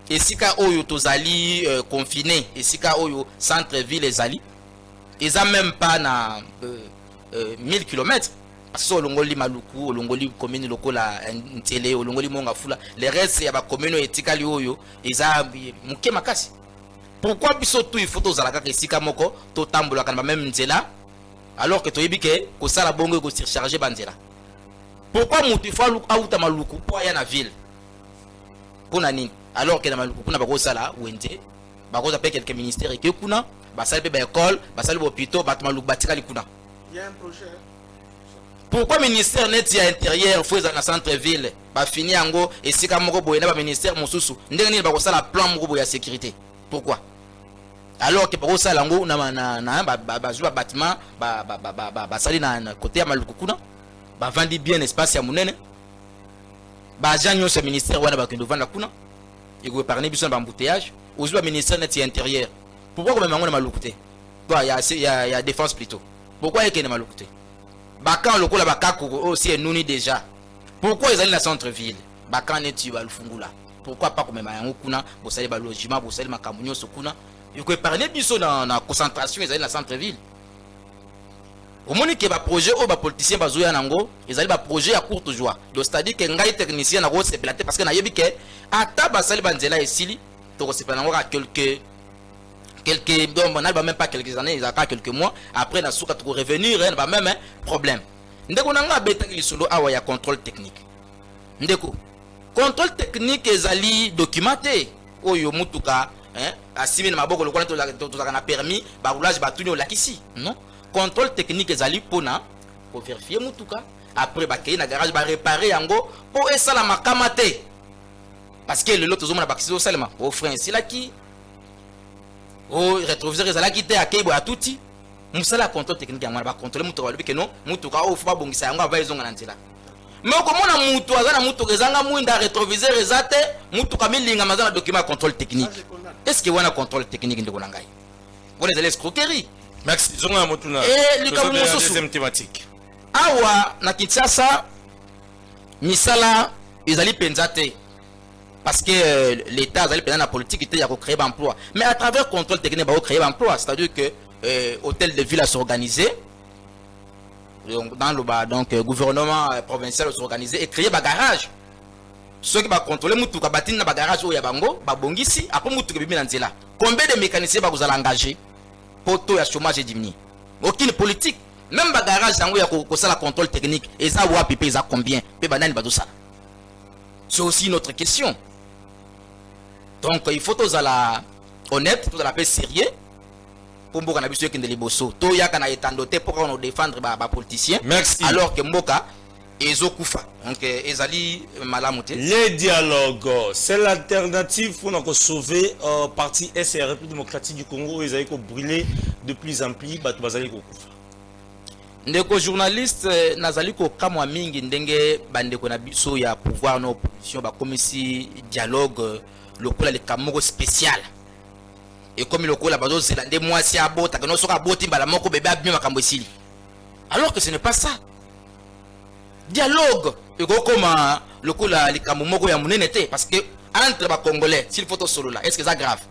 esika oyo tozali confiné esika oyo centre ville ezali eza même pas na 1000 km parce que olongoli maluku olongoli commune lokola ntele olongoli monga fula les restes ya ba commune etikali oyo eza muke makasi pourquoi biso tout il faut tozala kaka esika moko to tambola kana même nzela alors que toyebi ke ko sala bongo ko surcharger banzela pourquoi mutu il faut auta maluku po ya na ville pona nini alors que na maluku kuna bako sala wende bako za pe quelques ministères et que kuna basali pe ba école basali bo hôpital bat maluku batikali kuna il y a un projet. Pourquoi ministère net ya intérieur faut dans centre ville ba fini yango esika moko boye na ba ministère mosusu ndenge nini bako sala plan moko boye ya sécurité pourquoi alors que bako sala yango na ba joua bâtiment ba sali na côté ya maluku kuna ba vandi bien espace ya munene ba agent ce ministère wana ba kendo vanda kuna et go parler biso na embouteillage ouzwa ministère net ya intérieur pourquoi comme mango na maluku te toi il y a défense plutôt pourquoi yeke na maluku te bakan lokola bakako aussi enuni déjà pourquoi ils allaient dans centre ville bakan neti ba lufungula pourquoi pas comme yango kuna bosali ba logement bosali makambo nyonso kuna il ko parler biso na concentration ils allaient dans centre ville au moins que ba projet ou ba politicien bazoya nango ils allaient ba projet à courte joie donc c'est-à-dire que ngai technicien na ko se plater parce que na yebi que ata basali banzela esili to ko se plater nango quelques donc on n'a même pas quelques années ils a pas quelques mois après na souka to revenir ba même problème ndeko nanga beta ki solo awa ya contrôle technique ndeko contrôle technique ezali documenté oyo mutuka asimi na maboko lokola to na permis ba roulage ba tuni olakisi non contrôle technique ezali pona pour vérifier mutuka après ba kei na garage ba réparer yango pour esala makamate parce que le lot tozomona ba kiso seulement au frein c'est là qui au rétroviseur ezalaki te akei boya tuti musala contrôle technique yango ba contrôler mutuka balobi ke non mutuka o fuba bongisa yango ava ezonga na nzela mais okomona mutu aza na mutuka ezanga mwinda rétroviseur ezate mutuka milinga mazana document contrôle technique est-ce que wana contrôle technique ndeko na ngai on est l'escroquerie merci zonga motuna et likamu mosusu deuxième thématique awa na Kinshasa misala ezali penza te parce que l'État a la politique il a créé l'emploi. Mais à travers le contrôle technique, il a créé l'emploi. C'est-à-dire que l'hôtel de ville a s'organisé, dans le gouvernement provincial s'est organisé et créé un garage. Ceux qui vont contrôler les bâtiments dans le garage où il y a bango, babongisi, après combien de mécaniciens vous allez engager pour tout le chômage diminuer? Aucune politique. Même le garage où il y a le contrôle technique, et ça, ils ont combien? C'est aussi une autre question. Donc il faut tous la honnête, tous la paix sérieux pour mboka na biso ekende liboso. To yaka na etandote pour qu'on défendre ba politicien. Merci. Alors que mboka ezokufa. Donc ezali malamu te. Les dialogues, c'est l'alternative pour nous sauver parti SRP démocratique du Congo, ils allaient brûler de plus en plus batu bazali ko kufa. Ndeko journaliste nazali ko kamwa mingi ndenge bandeko na biso ya pouvoir na opposition ba komisi dialogue lokola le kamoko spécial et comme lokola bazo zelande mwasi abota que no soka boti mbala moko bébé abimi makambo esili alors que ce n'est pas ça dialogue et comme lokola le kamoko ya munene te parce que entre ba congolais s'il faut to solo là est-ce que ça grave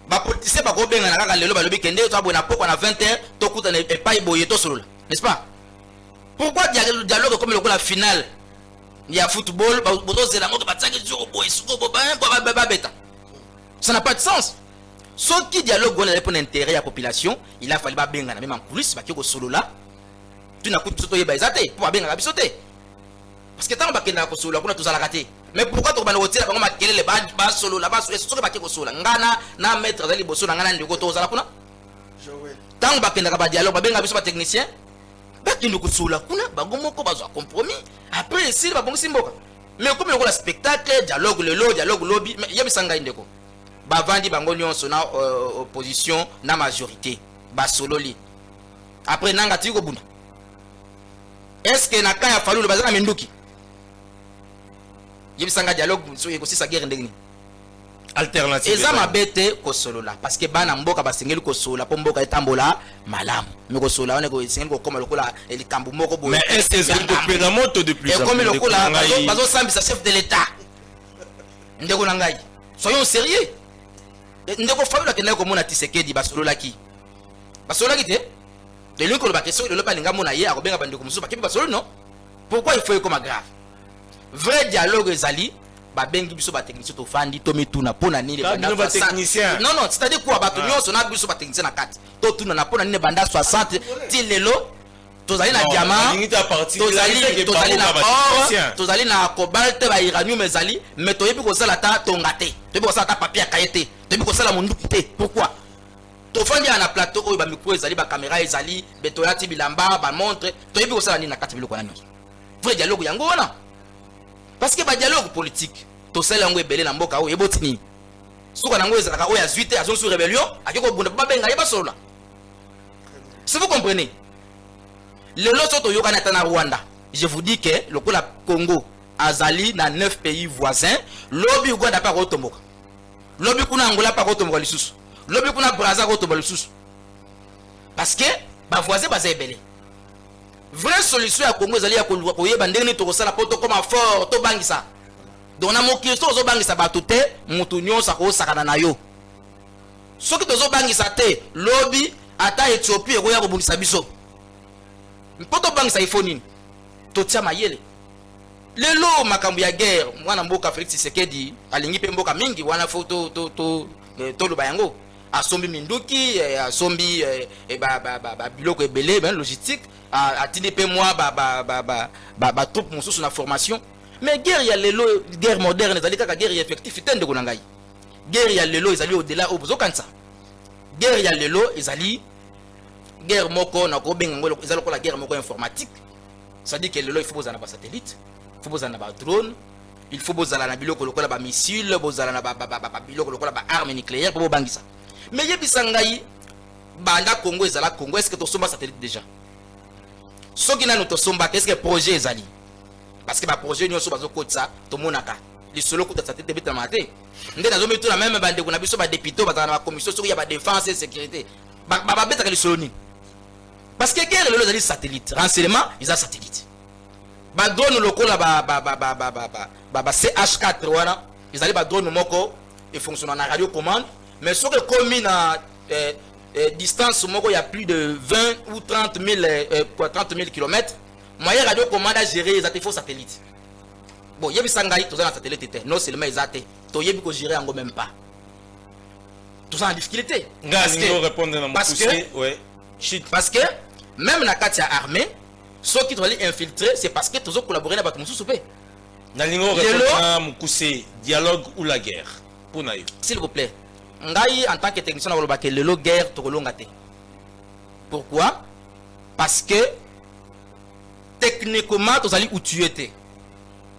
ba politicien ba ko benga na kaka lelo balobi kende to abona poko na 20h to kuta na epai boye to solo là n'est-ce pas? Pourquoi dialogue comme la finale il y a football ça n'a pas de sens. Ce qui dialogue on a pour l'intérêt de la population, il a fallu bien même en coulisses parce que solo là tu n'as pas tout yeba ezate pour bien la bisoté parce que tant ba kenda ko solo kuna tuzala kate mais pourquoi to bana otela bango makelele ba solo la ba solo soki ba ke ko solo ngana na maître zali boso na ngana ndiko tozala kuna Joël. tant ba kenda ba dialogue ba benga biso ba technicien ba kenda ko solo kuna bango moko bazwa compromis après si ba bongo simboka mais comme le spectacle dialogue le dialogue lobby mais yebisanga indeko ba vandi bango nyonso na opposition na majorité ba solo li après nanga tiko buna est-ce que na kaya falu le bazana menduki yebisanga dialogue so ekosi sa guerre ndengini alternative eza mabete ko solo la parce que bana mboka basengeli ko sola po mboka etambola malamu mais ko sola on ko sengeli ko koma lokola elikambu moko bo mais est-ce que ça te pena moto de plus et en comme plus lokola bazo sambisa chef de l'état ndeko na ngai soyons sérieux ndeko falu la kenda ko mona Tshisekedi basolo la ki te de l'un ko le bakeso le pas linga mona ye akobenga bandeko musu bakebi basolo non pourquoi il faut comme grave vrai dialogue ezali ba bengi biso ba technicien to fandi to mituna pona nini ba technicien non c'est-à-dire quoi ba to nyoso na biso ba technicien na kati to tuna na pona nini banda 60 ti lelo tozali na diamant tozali na or tozali na cobalt ba uranium ezali mais to yebi ko sala ta tongate to yebi ko sala ta papier kayete to yebi ko sala munduki te pourquoi to fandi na plateau oyo ba micro ezali ba caméra ezali beto ya ti bilamba ba montre to yebi ko sala nini na kati biloko na nyoso vrai dialogue yango wana parce que ba dialogue politique to sala ngo ebele na mboka oyo ebotini suka nango ezalaka oyo azuite azo sur rébellion akiko bunda ba benga yeba sola si vous comprenez le lot to yokana tana Rwanda je vous dis que le Congo azali na 9 pays voisins lobby Uganda pa ko tomboka lobby kuna Angola pa ko tomboka lisusu lobby kuna Brazza ko tomboka lisusu parce que ba voisins ba ebele vraie solution à Congo ezali ya ko yeba ndenge to ko sala poto comme fort to bangisa donc na mokiso zo bangisa bato te mutu nyonso ko sakana na yo soki to zo bangisa te lobby ata Ethiopie ko ya ko bundisa biso poto bangisa ifoni to tia mayele lelo makambo ya guerre mwana mboka Félix Tshisekedi alingi pe mboka mingi wana foto to lo bayango asombi minduki asombi ba biloko ebele ben logistique atindi pe moi ba troupe mususu na formation mais guerre ya lelo guerre moderne ezali kaka guerre effectif tende ko ngai guerre ya lelo ezali au-delà au bozokansa guerre ya lelo ezali guerre moko na ko benga ngolo ezali ko la guerre moko informatique ça dit que lelo il faut bozana ba satellite il faut bozana ba drone il faut bozala na biloko lokola ba missile bozala na ba biloko lokola ba arme nucléaire pour bangisa mais yebisa ngai banda Congo ezala Congo est-ce que to somba satellite déjà soki nanu to somba qu'est-ce que projet ezali parce que ba projet nyonso bazo kotsa to monaka li solo kuta satellite beta maté ndé nazo metu na même bande ko na biso ba député bazana na commission soki ya ba défense et sécurité ba beta li solo ni parce que guerre lelo ezali satellite renseignement isa satellite ba drone lokola ba CH4 wana ezali ba drone moko et fonctionne na radio commande mais soki komi na distance moko ya plus de 20 ou 30 000 km moyen radio commande à gérer les faux satellites bon yebi sangai to za na satellite te non seulement ezate to yebi ko gérer ngo même pas tout ça en difficulté parce que même na katia armée ceux qui doivent infiltrer c'est parce que tous collaborer na batumusu soupé na lingo répondre mukuse dialogue ou la guerre pour nayo s'il vous plaît ngai en tant que technicien na kolobaka lelo guerre to kolonga te pourquoi parce que techniquement tous allez où tu étais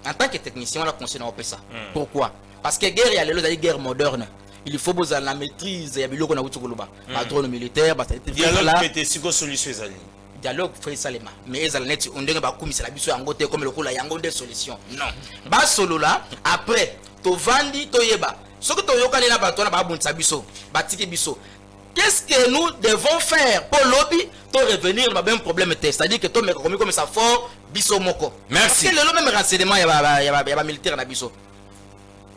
en tant que technicien on a conseillé na ça pourquoi parce que guerre ya lelo zali guerre moderne il faut bozala la maîtrise ya biloko na wutu koloba ba drone militaire ba dialogue pété siko solution ezali dialogue fait salema mais ezala net ondenge ba kumisa la biso yango te comme lokola yango de solution non ba solo là après to vandi to yeba ce que to yokani na bato na ba bunisa biso batiki biso qu'est-ce que nous devons faire pour lobby to revenir na même problème test c'est-à-dire que to me comme ça fort biso moko merci parce que le même renseignement ya ba militaire na biso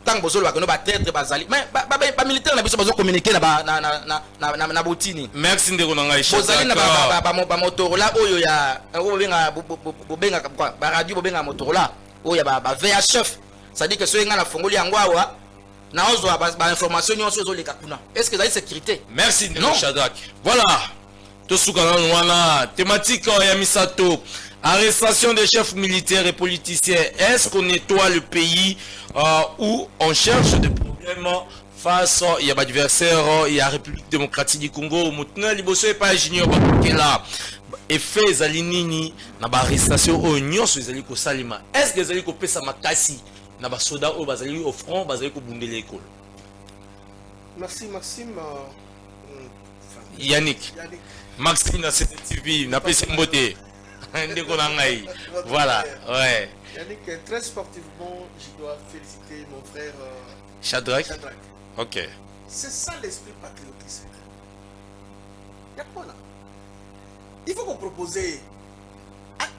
tant bozolo ba ba traître bazali mais ba militaire na biso bazo communiquer na botini merci ndeko na ngai bozali na ba Motorola oyo ya bobenga quoi ba radio bobenga Motorola oyo ba VHF ça dit que so nga na fongoli yango awa na ozo ba information nyonso zo leka kuna est-ce que ça sécurité merci ndeko Shadrack voilà Tosukana Nwana, thématique Yamisato, arrestation des chefs militaires et politiciens. Est-ce qu'on nettoie le pays où on cherche des problèmes face à l'adversaire, il y a la République démocratique du Congo, maintenant liboso et pas junior bakela. Effet zalinini na ba arrestation au nyonso ezali ko salima. Est-ce que ezali ko pesa makasi na ba soda au bazali au front, bazali ko bundela école. Merci Maxime. Yannick. Maxime na CCTV, na pesa mbote. Ndeko na ngai. Voilà, ouais. Yannick, très sportivement, je dois féliciter mon frère Shadrach. Shadrach. OK. C'est ça l'esprit patriotisme. Il y a quoi là? Il faut qu'on propose. Et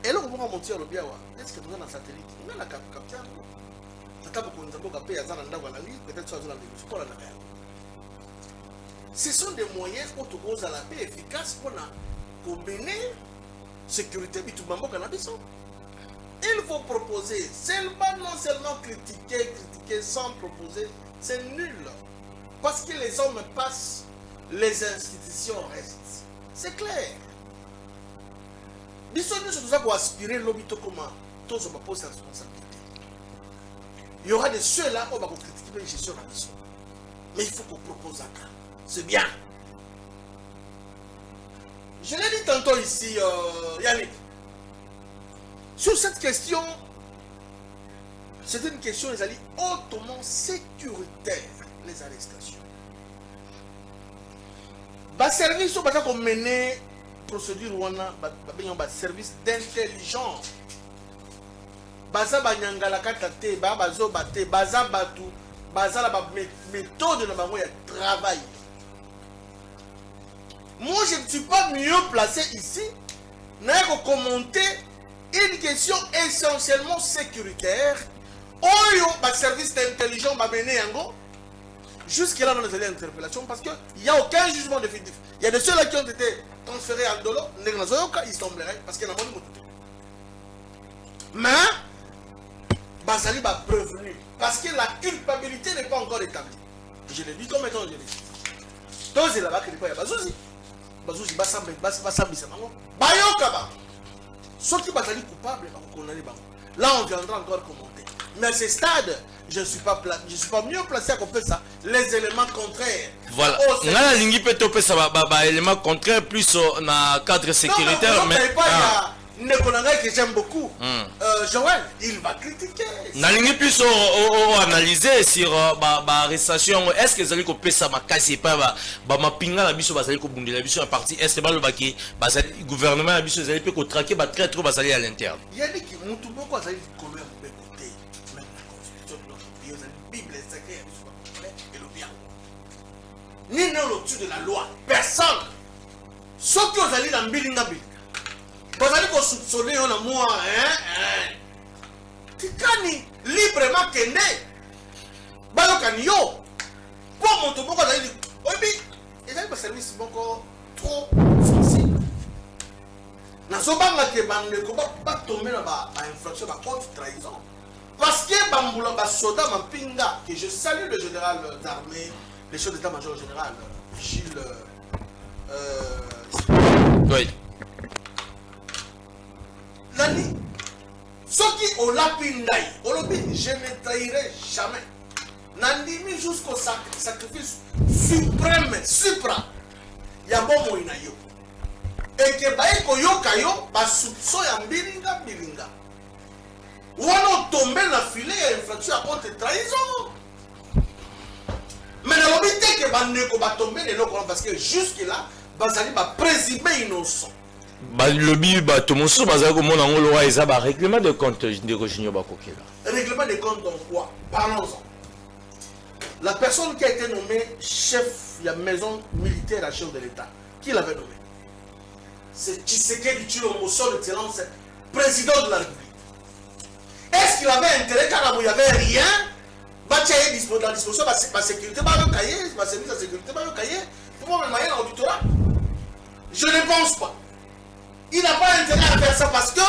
là, on va monter au Biawa. Est-ce que nous avons un satellite? On a la capture. Ce sont des moyens pour te à la paix efficace pour mener sécurité. Il faut proposer. Non seulement critiquer sans proposer, c'est nul. Parce que les hommes passent, les institutions restent. C'est clair. Nous devons aspirer l'obito comme tous on pose la responsabilité. Il y aura de ceux-là qui vont critiquer la gestion de la mission. Mais il faut qu'on propose un cas. C'est bien. Je l'ai dit tantôt ici, Yannick. Sur cette question, c'est une question, les alliés, hautement sécuritaire, les arrestations. Le service où on mène procédure ou un service d'intelligence. Baza banyangala katate, bazo bate, baza batu, baza la méthode de travail. Moi, je ne suis pas mieux placé ici, pour commenter une question essentiellement sécuritaire. Oyo, le service d'intelligence va mener yango. Jusque-là, dans les interpellations, parce qu'il n'y a aucun jugement définitif. Il y a de ceux-là qui ont été transférés à Dolo, ils sembleraient, parce qu'il y a un monde. Mais, Bazali va prévenu, parce que la culpabilité n'est pas encore établie. Je l'ai dit comme étant je l'ai dit. Donc, c'est là-bas qu'il n'y a pas Bazouzi. Bazouzi, Basambi, Bayokaba. Ceux qui sont coupables, là, on viendra encore commenter. Mais à ce stade, je ne suis pas mieux placé à comprendre ça. Les éléments contraires. Voilà. On a la ligne peut topper ça, éléments contraires plus dans le cadre sécuritaire. Mais que j'aime beaucoup. Joël, il va critiquer. La ligne plus analyser sur l'arrestation. Est-ce que vous allez couper ça ma casse et pas ma pinga la biso basali ko bundi la biso en partie est ce le baki basali gouvernement la biso allez peut traquer ba très trop basali à l'interne. Il y a des qui montent beaucoup à salir combien vous écouter même la constitution de notre pays, la Bible est sacrée et le bien. Ni non au-dessus de la loi, personne. Sauf que vous allez dans Bilinga. Vous allez vous soupçonner en amour, Tikani librement kende. Balokani yo. Pour mon topo, vous allez dire, oui, mais il y a un service beaucoup trop sensible. Dans ce moment que ne peut pas tomber dans l'infraction de haute trahison. Parce que Bamboula Basoda Mampinga, que je salue le général d'armée, le chef d'état-major général, Gilles. Oui. Nani, ceux qui ont la pindaï, je ne trahirai jamais. Nandimi jusqu'au sacrifice suprême, supra. Yabo moinayo. Et que baïko yokayo, bas soupçon ya bilinga. Ou on tombe dans la filet et infraction à contre trahison. Mais dans l'obité que bandeko va tomber les locaux parce que jusque là, bazali va présumer innocent. Lobby Batomoso Bazako mon angolo et Zaba règlement de compte de Roginio Bakokela. Règlement de compte dans quoi? Parlons-en. La personne qui a été nommée chef de la maison militaire à chef de l'État, qui l'avait nommé? C'est Tshisekedi Tshilombo de Tselance, président de la République. Est-ce qu'il avait intérêt car il n'y avait rien? Bah tu as disposition la disposition ma sécurité, ma service de sécurité, ma cahier pour me mettre en auditorat. Je ne pense pas. Il n'a pas intérêt à faire ça parce que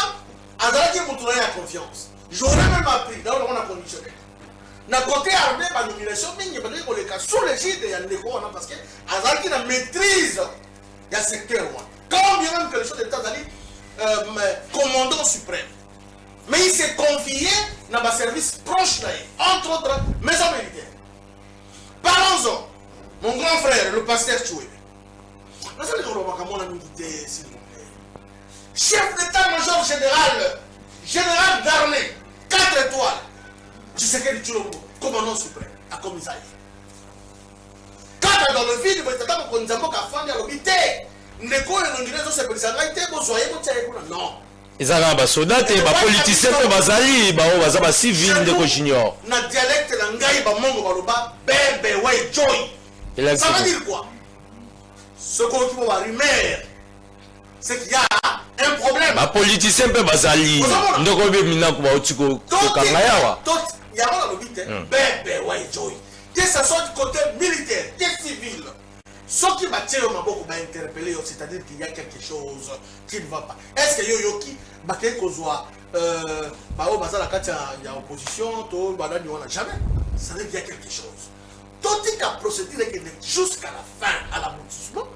Azalaki Moutoura a confiance. J'aurais même appris dans le monde conditionnel. N'a côté armé par nomination, mais il y a des cas sous l'égide de Yandeko parce que Azalaki la maîtrise du secteur. Quand bien même que le chef d'État commandant suprême. Mais il s'est confié dans un service proche d'ailleurs, entre autres, maison militaire. Parlons-en. Mon grand frère, le pasteur Choué. Chef d'état-major général d'armée, 4 étoiles. Je sais que tu commandant suprême, à commissariat. 4 dans le vide, mais tu as dit que tu as fait l'obité. Non. Ils ont des soldats, des politiciens, des civils, des juniors. Na dialecte langai ba mongo baloba bebe way joy. Ça veut dire quoi? Ce qu'on trouve à rumeur, c'est qu'il y a un problème. Les politiciens peuvent bazali. Ndoko be mina ko ba otiko kanga yawa. Il y a un lobby bebe way joy. Que ce soit du côté militaire, des civils. Ce qui va tirer ma boque va interpeller, c'est-à-dire qu'il y a quelque chose qui ne va pas. Est-ce que Yoyoki va quelque chose bah au bazar la carte il y a opposition, tout badani on a jamais. Ça veut dire qu'il y a quelque chose. Tout est qu'à procéder jusqu'à la fin, à l'aboutissement.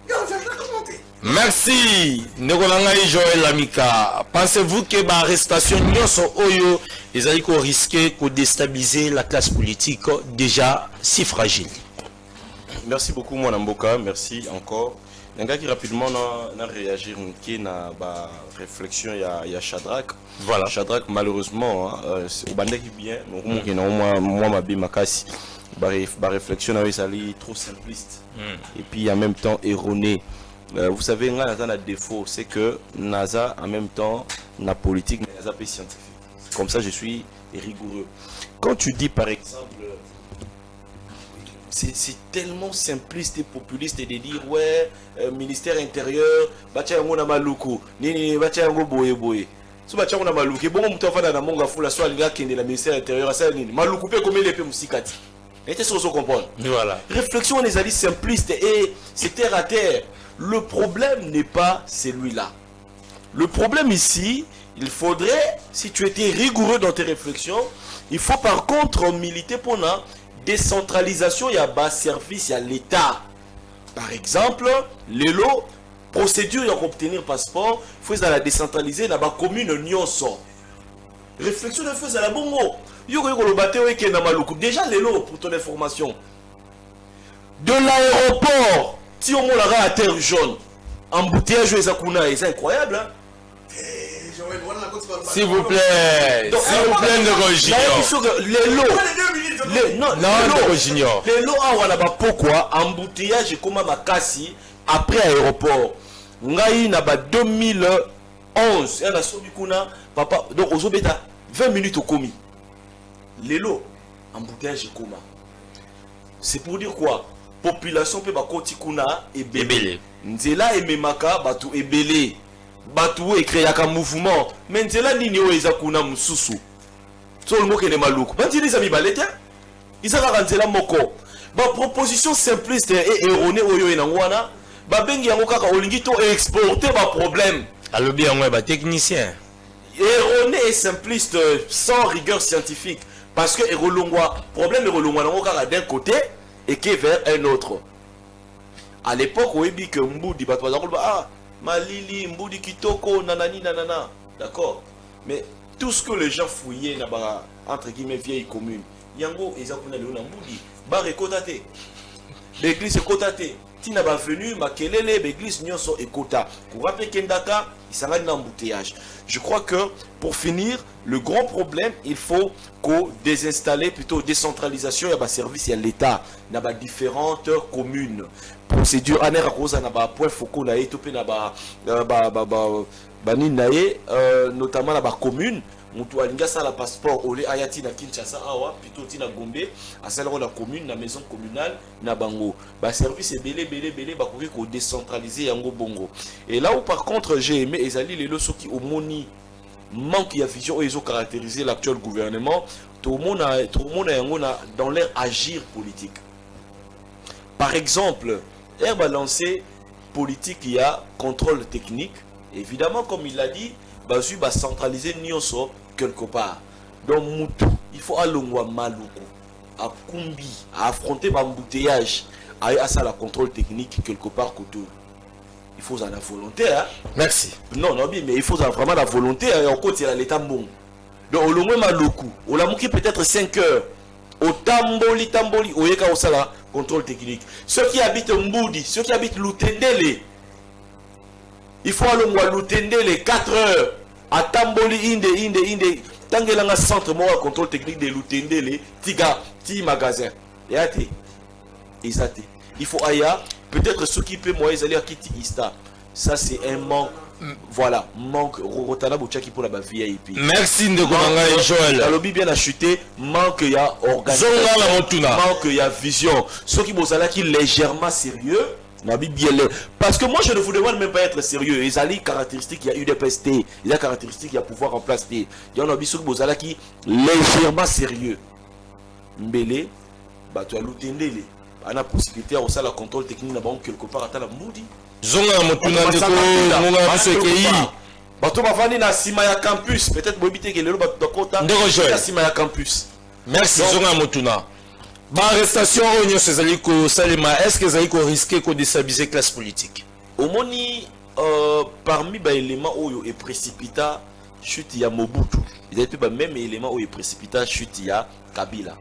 Et on viendra commenter. Merci. Nekolanga Joël Lamika. Pensez-vous que l'arrestation Nyonso Oyo les alliés risquer de déstabiliser la classe politique déjà si fragile? Merci beaucoup, mon Mboka. Merci encore. Qui rapidement n'a réagi na ba réflexion il y a Shadrach. Voilà. Shadrach malheureusement au bandeki bien donc moi ma bi makasi ba réflexion na sali trop simpliste et puis en même temps erroné. Vous savez Naza a défaut, c'est que Naza en même temps na politique mais Naza pas scientifique. Comme ça je suis rigoureux. Quand tu dis par exemple c'est tellement simpliste et populiste de dire ouais ministère intérieur batia yango na maluku nini batia yango boye boye so batia yango na maluku bongo mutu afana na monga fula so alinga kende na ministère intérieur asa nini maluku pe comme les pe musikati était sur ce comprendre voilà réflexion les alliés simplistes et c'est terre à terre. Le problème n'est pas celui-là. Le problème ici, il faudrait, si tu étais rigoureux dans tes réflexions, il faut par contre militer pour la décentralisation, il y a bas service, il y a l'État. Par exemple, l'élo, procédure pour obtenir passeport, il faut la décentraliser dans la commune Nyonso. Réflexion de faire à la bongo. Déjà l'élo, pour ton information. De l'aéroport, si on a à terre jaune, embouteillage c'est incroyable. Hein? S'il vous plaît, les lots pourquoi embouteillage comme makasi après aéroport. Ngai na ba 2011 na sobikuna papa donc ozobeta 20 minutes au commis. Les lots embouteillage comme c'est pour dire quoi? Population peut ba koti kuna ebele. Nzela ememaka batu ebele. Batu créé un mouvement mais nzela nini o eza kuna mususu so le moko ne maluku banti les amis baleta ils ont nzela moko ba proposition simpliste et erronée oyo enangwana ba bengi yango kaka olingi to exporter ba problème alobi yango ba technicien erroné et simpliste sans rigueur scientifique parce que erolongwa problème erolongwa nango kaka d'un côté et qui vers un autre. À l'époque où ebi que Mboudi ba ah Malili, Mboudi Kitoko, nanani, nanana. D'accord. Mais tout ce que les gens fouillaient là-bas, entre guillemets, vieille commune, Yango, ils ont connu Mboudi. Barre Kotate. L'église est Kotate. Tina ba venu, Makelele, l'église Nyonso et Kota. Pour rappeler Kendaka, il s'en a un embouteillage. Je crois que, pour finir, le grand problème, il faut qu'on désinstaller, plutôt décentralisation, il y a un service, il y a l'État, il y a différentes communes. Procédure anera cause na ba point focaux na etopé na ba notamment la commune mutu alinga ça la passeport ole ayati na Kinshasa awa plutôt tina Gombe à celle la commune la maison communale na bango ba service belé ba ko décentraliser yango bongo. Et là où par contre j'ai aimé ezali les loso qui au moni manque ya vision ils ont caractérisé l'actuel gouvernement tout le monde yango na dans leur agir politique. Par exemple, elle va lancer politique, il y a contrôle technique. Évidemment, comme il l'a dit, Bazu va centraliser Nyonso quelque part. Donc, Moutou, il faut aller à Maluku, à Kumbi, à affronter l'embouteillage, à ça la contrôle technique quelque part. Il il faut la volonté. Hein. Merci. Non, non, mais il faut vraiment la volonté. Et en côté, il l'état bon. Donc, au moins, Maloku, on l'a manqué peut-être 5 heures. Au Tamboli, au Yeka Osala, contrôle technique. Ceux qui habitent Mboudi, ceux qui habitent Lutendele, il faut aller à Lutendele 4 heures. À Tamboli, Inde. Tant que l'on centre, moi, contrôle technique de Lutendele, Tiga, Ti magasin. Et à il faut ailleurs, peut-être ceux qui peuvent moi, ils allaient à Kiti Ista. Ça, c'est un manque. Voilà, manque Rotana Bouchaki pour la VIP. Merci Ndekonanga et Joël. Le lobby bien acheté, manque il y a organisation, manque il y a vision. Ceux qui sont qui légèrement sérieux, parce que moi je ne vous demande même pas être sérieux. Ils ont les caractéristiques, il y a UDPST, il y a caractéristiques, il y a pouvoir en place. Il y a ceux qui légèrement sérieux. Mbele, bah tu as l'outendele. On a possibilité à ça la contrôle technique là-bas quelque part à la moudi. Zonga motuna ndeko monga bisekei. Bato bafani na sima ya campus, peut-être bobité que le bato kota na sima ya campus. Merci Zonga motuna. Ba arrestation onyo sezali ko salema, est-ce que zali ko risquer ko déstabiliser classe politique? Omoni parmi ba éléments oyo et précipita chute ya Mobutu. Il y a pas même élément oyo précipita chute ya Kabila.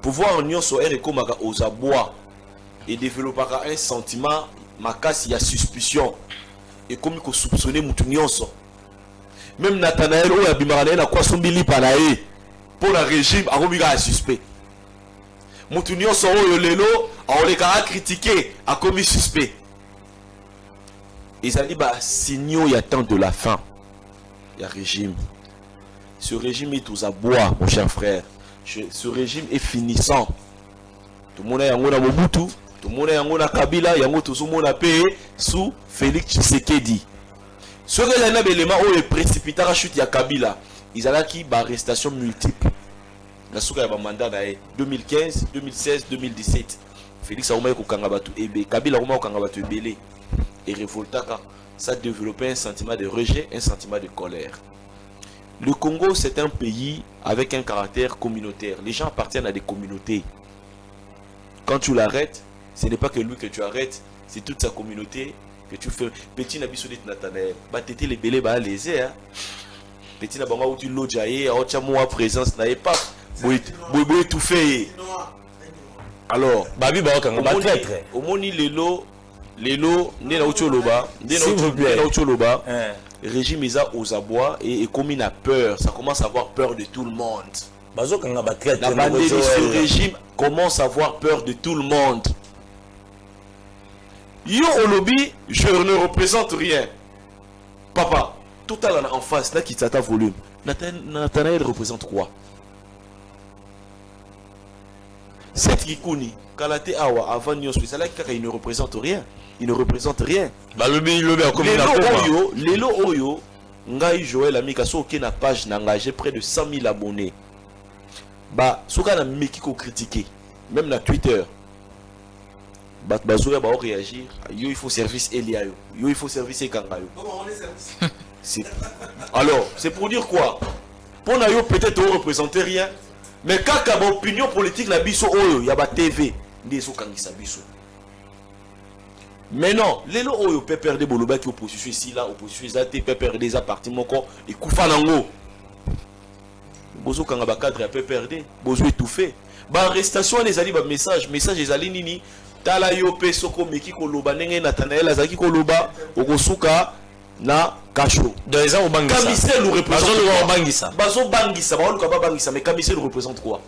Pouvoir union so erekomaka aux abois et développera un sentiment makasi ya suspicion et comme il faut soupçonner mutu nyonso même Nathanaël oyo abimaka na kwa sombili panae pour le régime akomika suspect mutu nyonso oyo lelo aoleka critiquer a commis suspect ezali ba signaux ya temps de la fin ya régime. Ce régime est aux abois mon cher frère. Ce régime est finissant. Tout le monde est en Mobutu. Tout le monde est en Kabila, il y a tout le monde payé sous Félix Tshisekedi. Ce que les éléments où les précipités à chute, il y a Kabila. Ils ont qui arrestation multiple. La souka y a mandat 2015, 2016, 2017. Félix a remis au Kangabatu Ebe, Kabila a remis au Kangabatu Ebele. Et révoltaka, ça a développé un sentiment de rejet, un sentiment de colère. Le Congo, c'est un pays avec un caractère communautaire. Les gens appartiennent à des communautés. Quand tu l'arrêtes, ce n'est pas que lui que tu arrêtes, c'est toute sa communauté que tu fais. Petit Nabiso dit Nathanaël, bah t'étais les belés, bah les airs. Petit Nabanga où tu l'ojaye, à Ochamoua présence, n'avait pas. Boui tout fait. Alors, Babi Baoka, on va traître. Au moni Lelo, Nena Ucholoba, Nena Ucholoba, régime Isa aux abois et comme il a peur, ça commence à avoir peur de tout le monde. La bandée de ce régime commence à avoir peur de tout le monde. Yo au lobby, je ne représente rien. Papa, tout à l'heure en face, là qui t'attend volume. Nathanaël représente quoi? Cette Kikuni, Kalate Awa, avant Nyosui, c'est là qu'il ne représente rien. Il ne représente rien. Lelo Oyo, Ngai Joël Amika, qui na page n'a engagé près de 100 000 abonnés. Bah, ce qu'on a mis qui critiqué, même na Twitter. Bah, Bazoya va réagir. Yo, il faut service Eliayo. Yo, il faut service Ekangayo. Alors, c'est pour dire quoi? Pour Nayo, peut-être on représente rien. Mais quand il y a une opinion politique, il y a la TV. Mais non, les gens qui peuvent perdre des oppositions ici, là, opposition ici, peuvent perdre des partis, et Koufa Nango. Bozo quand on cadre peut perdre, bozo étouffé. Ba arrestation les ali ba message les ali nini tala yo pe soko meki ko loba nenge Nathanaël azaki ko loba okosuka na Kacho. Dans les ans au Bangissa. Commissaire nous représente Bangissa. Bazo Bangissa, ba oluka ba Bangissa, mais commissaire nous représente quoi?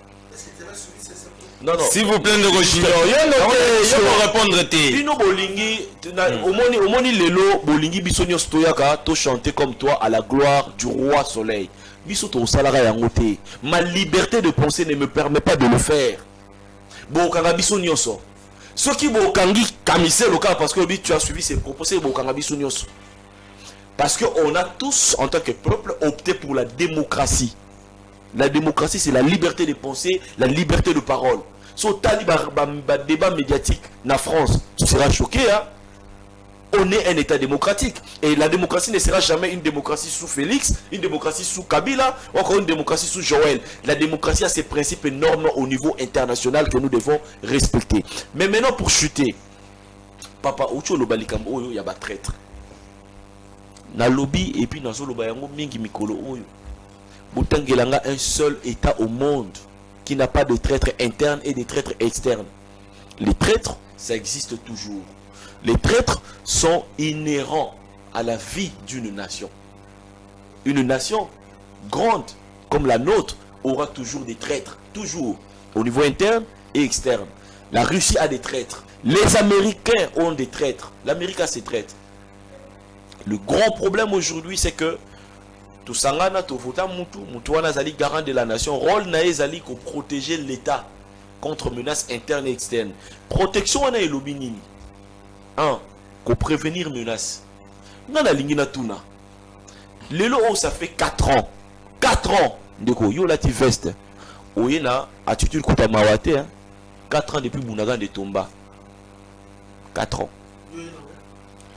Non, non. S'il vous plaît, de Rochino, je vais répondre. Bino Bolingi, Omoni Lelo, Bolingi Bisonio Stoyaka, to chanter comme toi à la gloire du roi soleil. Bisoto Salara Yangote. Ma liberté de penser ne me permet pas de le faire. Bokanga Bisonio so. Ce qui Bokangi Kamise local, parce que tu as suivi ses propos, c'est Bokanga Bisonio so. Parce qu'on a tous, en tant que peuple, opté pour la démocratie. La démocratie, c'est la liberté de penser, la liberté de parole. Si on a débat médiatique en France, tu seras choqué. Hein? On est un État démocratique. Et la démocratie ne sera jamais une démocratie sous Félix, une démocratie sous Kabila, ou encore une démocratie sous Joël. La démocratie a ses principes énormes au niveau international que nous devons respecter. Mais maintenant, pour chuter, papa ocho loba likambo oyo ya ba traître na lobby et puis nazo loba yango mingi mikolo oyo botangelanga un seul état au monde qui n'a pas de traîtres internes et de traîtres externes. Les traîtres, ça existe toujours. Les traîtres sont inhérents à la vie d'une nation. Une nation grande comme la nôtre aura toujours des traîtres, toujours, au niveau interne et externe. La Russie a des traîtres. Les Américains ont des traîtres. L'Amérique a ses traîtres. Le grand problème aujourd'hui, c'est que tout sangana, tout vota mutu wana zali garant de la nation. Rôle nae zali ko protéger l'État contre menaces internes et externes. Protection wana elobi nini? Un, ko prévenir menaces. Nana lingina tuna. Lelo ça fait 4 ans. 4 ans. Ndeko yo lati veste. Oyena attitude kuta mawate hein. 4 ans depuis Bunagan de Tomba. 4 ans.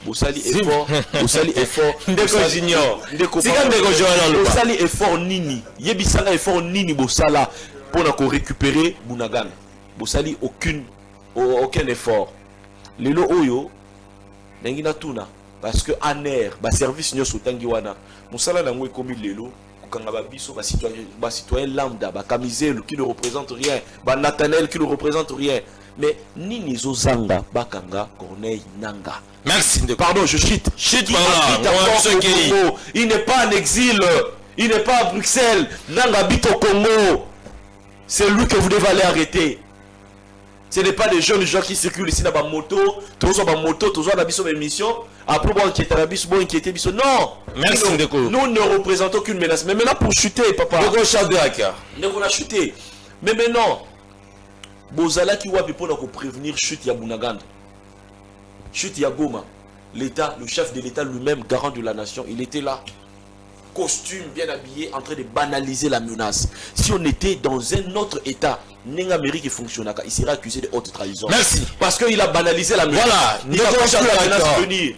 Bosali effort, Bosali effort, Ndeko junior. Ndeko Bosali effort nini. Yebisala effort nini Bosala pour na récupérer Bunagan. Bosali aucun effort. Lelo oyo nangina tuna parce que aner ba service nyoso tangi wana. Mosala nango ekomi lelo kokanga ba biso ba citoyen lambda ba camisel qui ne représente rien, ba Nathanaël qui ne représente rien. Mais Nini Zozanga Bakanga Corneille Nanga. Merci. Pardon, je chute. Chute par là. Il n'est pas en exil. Il n'est pas à Bruxelles. Nanga habite au Congo. C'est lui que vous devez aller arrêter. Ce n'est pas des jeunes gens qui circulent ici dans ma moto. Tous ont ma moto, tous ont la émission. Après, bon, inquiéter la biso, bon, inquiéter biso. Non. Merci. Nous ne représentons aucune menace. Mais maintenant, pour chuter, papa. Nous a chuté. Mais maintenant. Bozala qui wapi pour nous prévenir chute ya Bunaganda. Chute ya Goma. L'État, le chef de l'État lui-même, garant de la nation, il était là. Costume bien habillé, en train de banaliser la menace. Si on était dans un autre État, N'Amérique fonctionnaka, il serait accusé de haute trahison. Merci. Parce qu'il a banalisé la menace. Voilà. Il a pas la menace venir.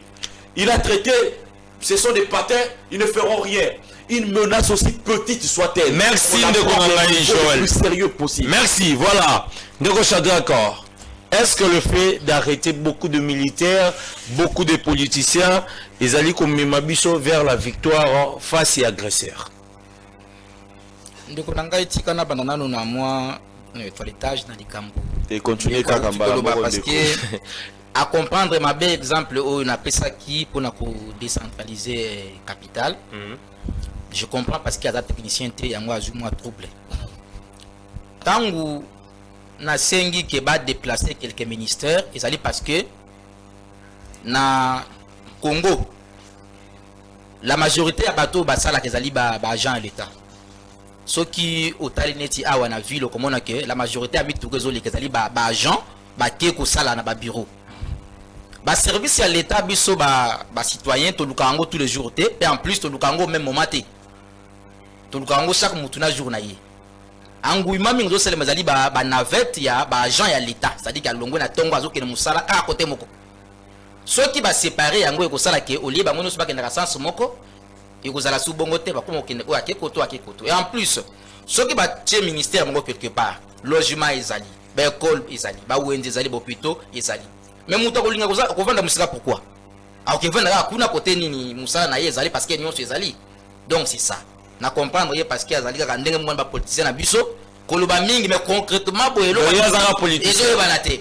Il a traité, ce sont des patins, ils ne feront rien. Une menace aussi petite soit-elle. Merci de Joël. Le plus sérieux possible. Merci, voilà. D'accord. Est-ce que le fait d'arrêter beaucoup de militaires, beaucoup de politiciens, ils allaient comme Mimabiso vers la victoire face aux agresseurs? Et continuer parce que à comprendre ma belle exemple où on a fait ça qui pour décentraliser capitale. Je comprends parce qu'il y a des techniciens qui ont troublé. Tant que na sengi qui va déplacer quelques ministères, ils allaient parce que na Congo, la majorité à bateau basala qu'ils allaient agent à l'État. Ceux qui au talineti a wana ville comme on a que la majorité habite tout réseau les qu'ils allaient agent, keko sala na bureau. Ba service à l'État biso ba citoyen to lukango tous les jours et en plus to lukango même moment to lukango chaque mutuna jour na ye. Anguima mingo sele mazali ba navette ya ba agent ya l'État, c'est-à-dire que longo na tongo azo ke musala ka côté moko. Ceux qui va séparer yango e ko sala ke au lieu ba ngono so ba ke na sens moko e ko sala su bongo te ba ko ke ko akekoto. Et en plus ceux qui va chez ministère moko quelque part, logement ezali, ba école ezali, ba wenze ezali, ba hôpital ezali. Mais muto ko linga ko vanda musika pourquoi? Alors que vanda kuna côté nini musala na ye ezali parce que nyonso ezali. Donc c'est ça. Na comprendre parce qu'il y a des gens qui ont des politiciens na biso koloba mingi mais concrètement boyelo ya politicien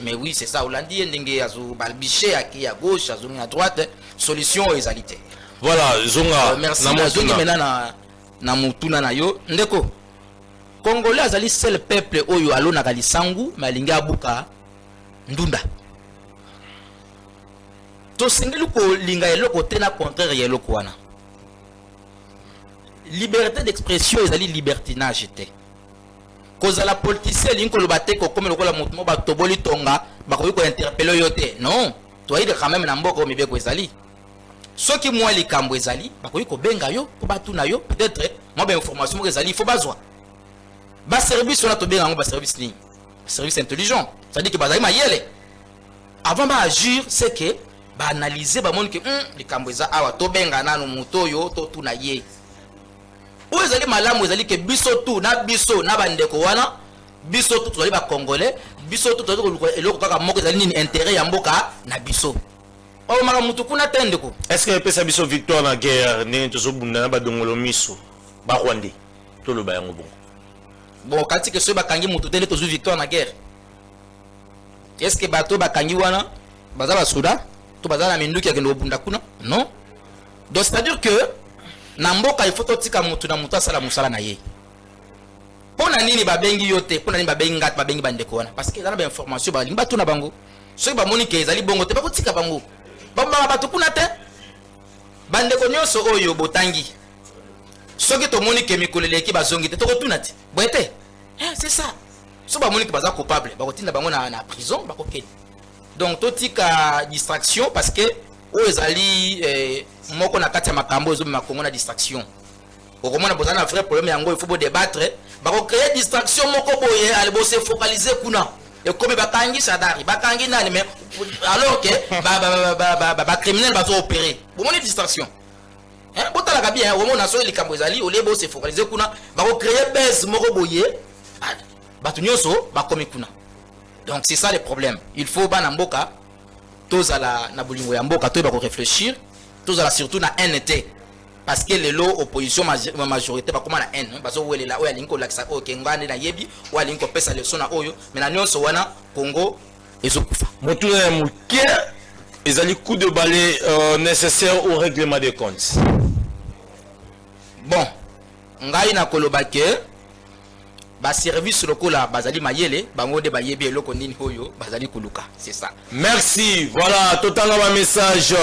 mais oui c'est ça Hollandi ndenge azu balbiché à gauche azu à droite solution ezalité. Voilà zonga merci na zongi maintenant na mutuna na yo ndeko Congolais azali seul peuple oyo alona kalisangu malinga buka ndunda to singeli ko linga eloko tena contraire eloko wana. Liberté d'expression et la libertinage était. Cause la politicien l'inko le batte comme le kola mouvement ba toboli tonga ba ko interpeller yote. Non, toi il quand même na mboko mi be ko ezali. Ceux qui moi les kambo ezali ba ko benga yo ko batuna yo peut-être moi ben information mo ezali il faut bazwa. Ba service on a to benga ba service ligne. Service intelligent. Ça dit que bazali ma yele. Avant ba agir c'est que ba analyser ba monde que les kambo eza awa to benga nanu moto yo to tuna ye. Où est allé malamu ezali que biso tout na biso na bandeko wana biso tout tozali ba congolais biso tout tozali eloko kaka moko ezali ni intérêt ya mboka na biso o maka mutu kuna tende ko. Est-ce que pesa biso victoire na guerre ne to so bunda na ba dongolo miso ba Rwandais to lo ba yango bon. Bon kati ke so ba kangi mutu tende to zo victoire na guerre. Est-ce que bato ba kangi wana baza ba soda to baza na minduki ya kendo bunda kuna? Non. Donc c'est-à-dire que na mboka il faut totika mutu na mutu asala musala na ye. Pona nini ba bengi yote, pona nini ba bengi ngat ba bengi bandeko wana parce que za na ba information ba limba to na bango. So ba moni ke ezali bongo te ba kotika bango. Bamba bato kuna te. Bandeko nyonso oyo botangi. Soki to moni ke mikolele ki bazongi te to kotuna te. Boete. C'est ça. So ba moni ke baza coupable, ba kotinda bango na prison, ba kokeni. Donc totika distraction parce que o ezali moko na kati ya makambo ezo makongo na distraction. Okomona bozana vrai problème yango il faut bo débattre, ba ko créer distraction moko boye ale bo se focaliser kuna. Et comme bakangi sadari, bakangi nani mais alors que ba criminel ba zo opérer. Bon mon distraction. Hein, botala ka bien, on a so likambo ezali, o lebo se focaliser kuna, ba ko créer base moko boye. Ba tunyoso ba komi kuna. Donc c'est ça le problème. Il faut ba na mboka tozala na bolingo ya mboka to ba ko réfléchir, tozala surtout na NT. Parce que les lots opposition majorité ba comment na haine parce que wele la oya linko laksa o kengane na yebi wa linko pesa leçon na oyo mais na nyonso wana Congo ezokufa motuna ya muke ezali coup de balai nécessaire au règlement des comptes. Bon ngai na koloba ke ba service lokola bazali mayele bango de bayebi eloko nini oyo bazali kuluka, c'est ça. Merci. Voilà, total un message.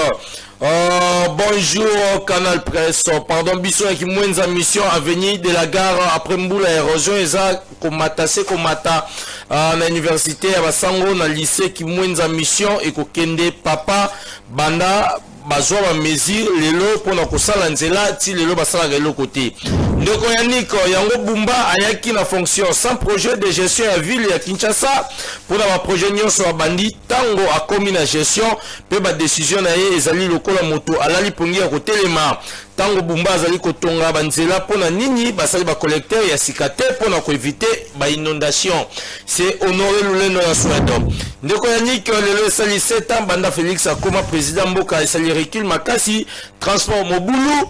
Bonjour Canal Presse. Pardon biso qui mwenza mission à venir de la gare après Mboula érosion eza komata se komata na université ya Basango na lycée qui mwenza mission et ko kende papa banda bazwa ba mesure lelo pona kosala nzela ti lelo basala ga eloko te. Ndeko Yannick yango Bumba ayaki na fonction sans projet de gestion ya ville ya Kinshasa pour na projet nyonso bandi tango akomi na gestion pe ba décision na ye ezali lokola moto alali pongi ya kotelema tango Bumba azali kotonga banzela pona nini basali ba collecteur ya sikate pona ko éviter ba inondation. C'est honoré Luleno ya Sweden. Ndeko Yannick lelo esali 7 ans banda Félix akoma président mboka esali recul makasi transport mobulu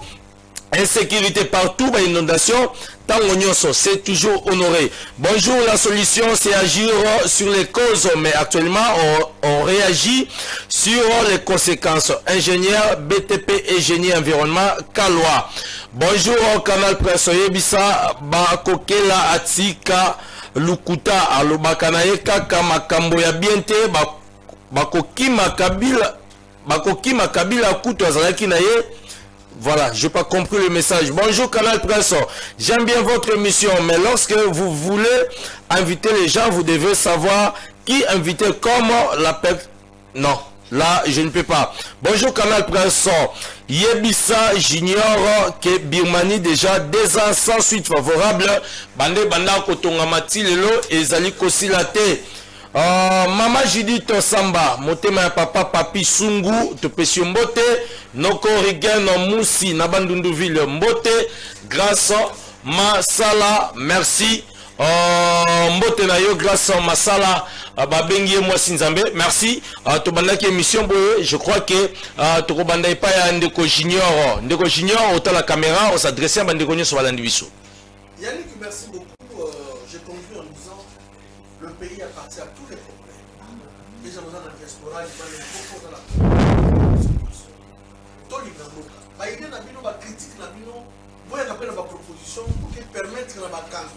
insécurité partout, inondation, tango nyonso, c'est toujours honoré. Bonjour, la solution c'est agir sur les causes, mais actuellement on réagit sur les conséquences. Ingénieur BTP et génie environnement Kaloa. Bonjour, Canal Presse Yebisa Bakokela Atika Lukuta Alobakanaye Kaka Makambo ya Biente Bakokima Kabila Kuto Azalaki Naye. Voilà, je n'ai pas compris le message. Bonjour Canal Presse, j'aime bien votre émission, mais lorsque vous voulez inviter les gens, vous devez savoir qui inviter comme la personne. Non, là, je ne peux pas. Bonjour Canal Presse, Yebisa j'ignore que Birmanie déjà 2 ans sans suite favorable. Bande Banda Kotongamati Lelo et Zali Kosilate. Mama Judith Samba, motema ya papa Papi Sungu, Topesi Mbote, Noko Rigen Moussi, Nabandunduville Mbote, grâce Masala, merci. Mbote na yo, grâce Masala, Babengi moi Sinzambe, merci. Tobandaki émission boye, je crois que Tokobanda pas ya Ndeko Junior. Ndeko Junior, autant la caméra, on s'adressait à Bandeko Nyo sur Balandibiso. Yannick, merci beaucoup. Je conclue en disant le pays appartient à tous les problèmes. Les gens dans la diaspora, ils vont les proposer dans la solution. Tout le monde. Il y a des critiques, il y a des propositions pour permettre la vacances.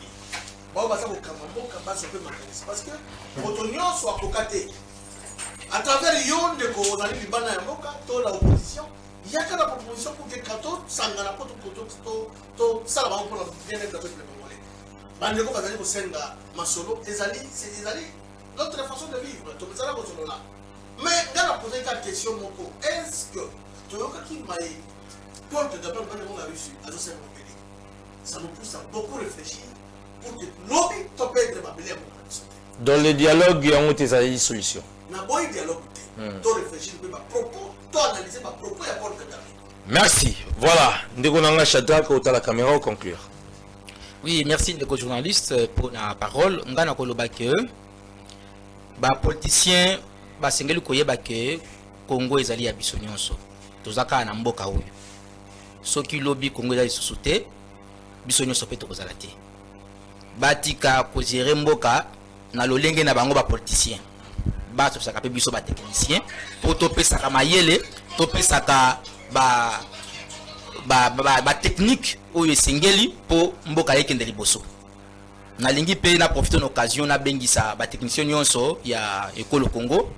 Parce que l'opinion soit cocatée. À travers l'Ion de Corona, Libana et Moka, toute l'opposition, il y a que la proposition pour que Kato s'engage pour tout ça va pour le bien-être de peuple congolais. Bandeko bazali kosenga masolo ezali notre façon de vivre to bezala bozolo là mais dans la poser une question moko est-ce que toyoka ki mai porte de peuple on a reçu à ce moment ça nous pousse à beaucoup réfléchir pour que lobby to perdre ma belle dans le dialogue il y a une solution na boy dialogue to réfléchir pe ba propos to analyser ba propos ya porte de. Merci. Voilà, ndeko nanga Shadrack au la caméra au conclure. Oui, merci de journaliste pour la parole. On a koloba que ba politicien ba sengeli koyeba que Congo ezali ya biso nyonso tozaka na mboka oyo soki lobi Congo ezali susu te biso nyonso pe tokozala te batika kozere mboka na lolenge na bango ba politicien bato saka pe biso ba technicien po topesaka mayele topesaka ba technique oyo esengeli po mboka yekende liboso nalingi pe na profiter d'occasion na bengisa ba technicien nyonso ya ekolo Congo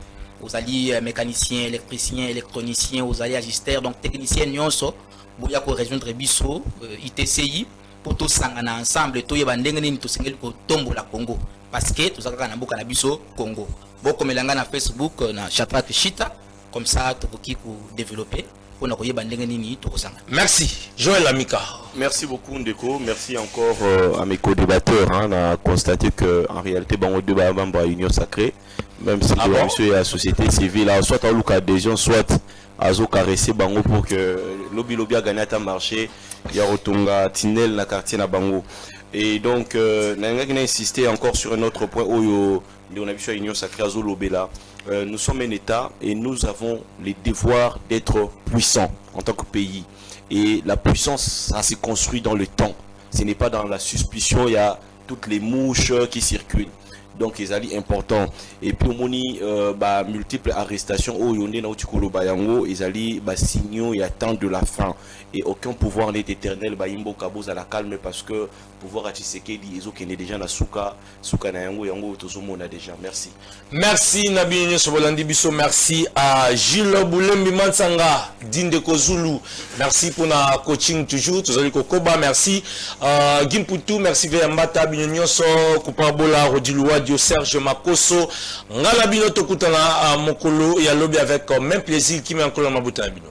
vous allez mécanicien électricien électronicien vous allez agister donc technicien nyonso boya ko rejoindre biso ITCI pour tous sangana ensemble to yeba ndenge nini to sengeli ko tombola Congo parce que tout ça na mboka na biso Congo boko melanga na Facebook na Chatrak Chita comme ça to koki ko développer. Merci, Joël Amika. Merci beaucoup, Ndeko. Merci encore à mes co-débatteurs. On a constaté qu'en réalité, on débat à Union Sacrée, même si la société civile, soit à l'occasion, soit à caresser Bango pour que lobby a gagné à marché. Il y a Rotonga, Tinel, la quartier na Bango. Et donc, on a insisté encore sur un autre point où on a vu sur l'Union Sacrée à Zolobela. Nous sommes un État et nous avons les devoirs d'être puissants en tant que pays. Et la puissance, ça se construit dans le temps. Ce n'est pas dans la suspicion, il y a toutes les mouches qui circulent. Donc, ils sont importants. Et puis, on a multiples arrestations. Ils sont signaux et attendent de la fin. Et aucun pouvoir n'est éternel. Imbo Kabos à la calme parce que pouvoir à Tshisekedi, ils ont déjà la souka na yango yango tozomona déjà. Merci. Merci Nabi Sobolandi Bisso, merci à Gilles Boulembi Mansanga, Dinde Kozulu. Merci pour na coaching toujours. Tozali Kokoba, merci. Gimputu, merci Vembata Binyonyo so Kupabola Rodiluwa Dio Serge Makoso. Ngala Bino Tokutana Mokolo et à lobby avec même plaisir qui met encore la Mabuta Bino.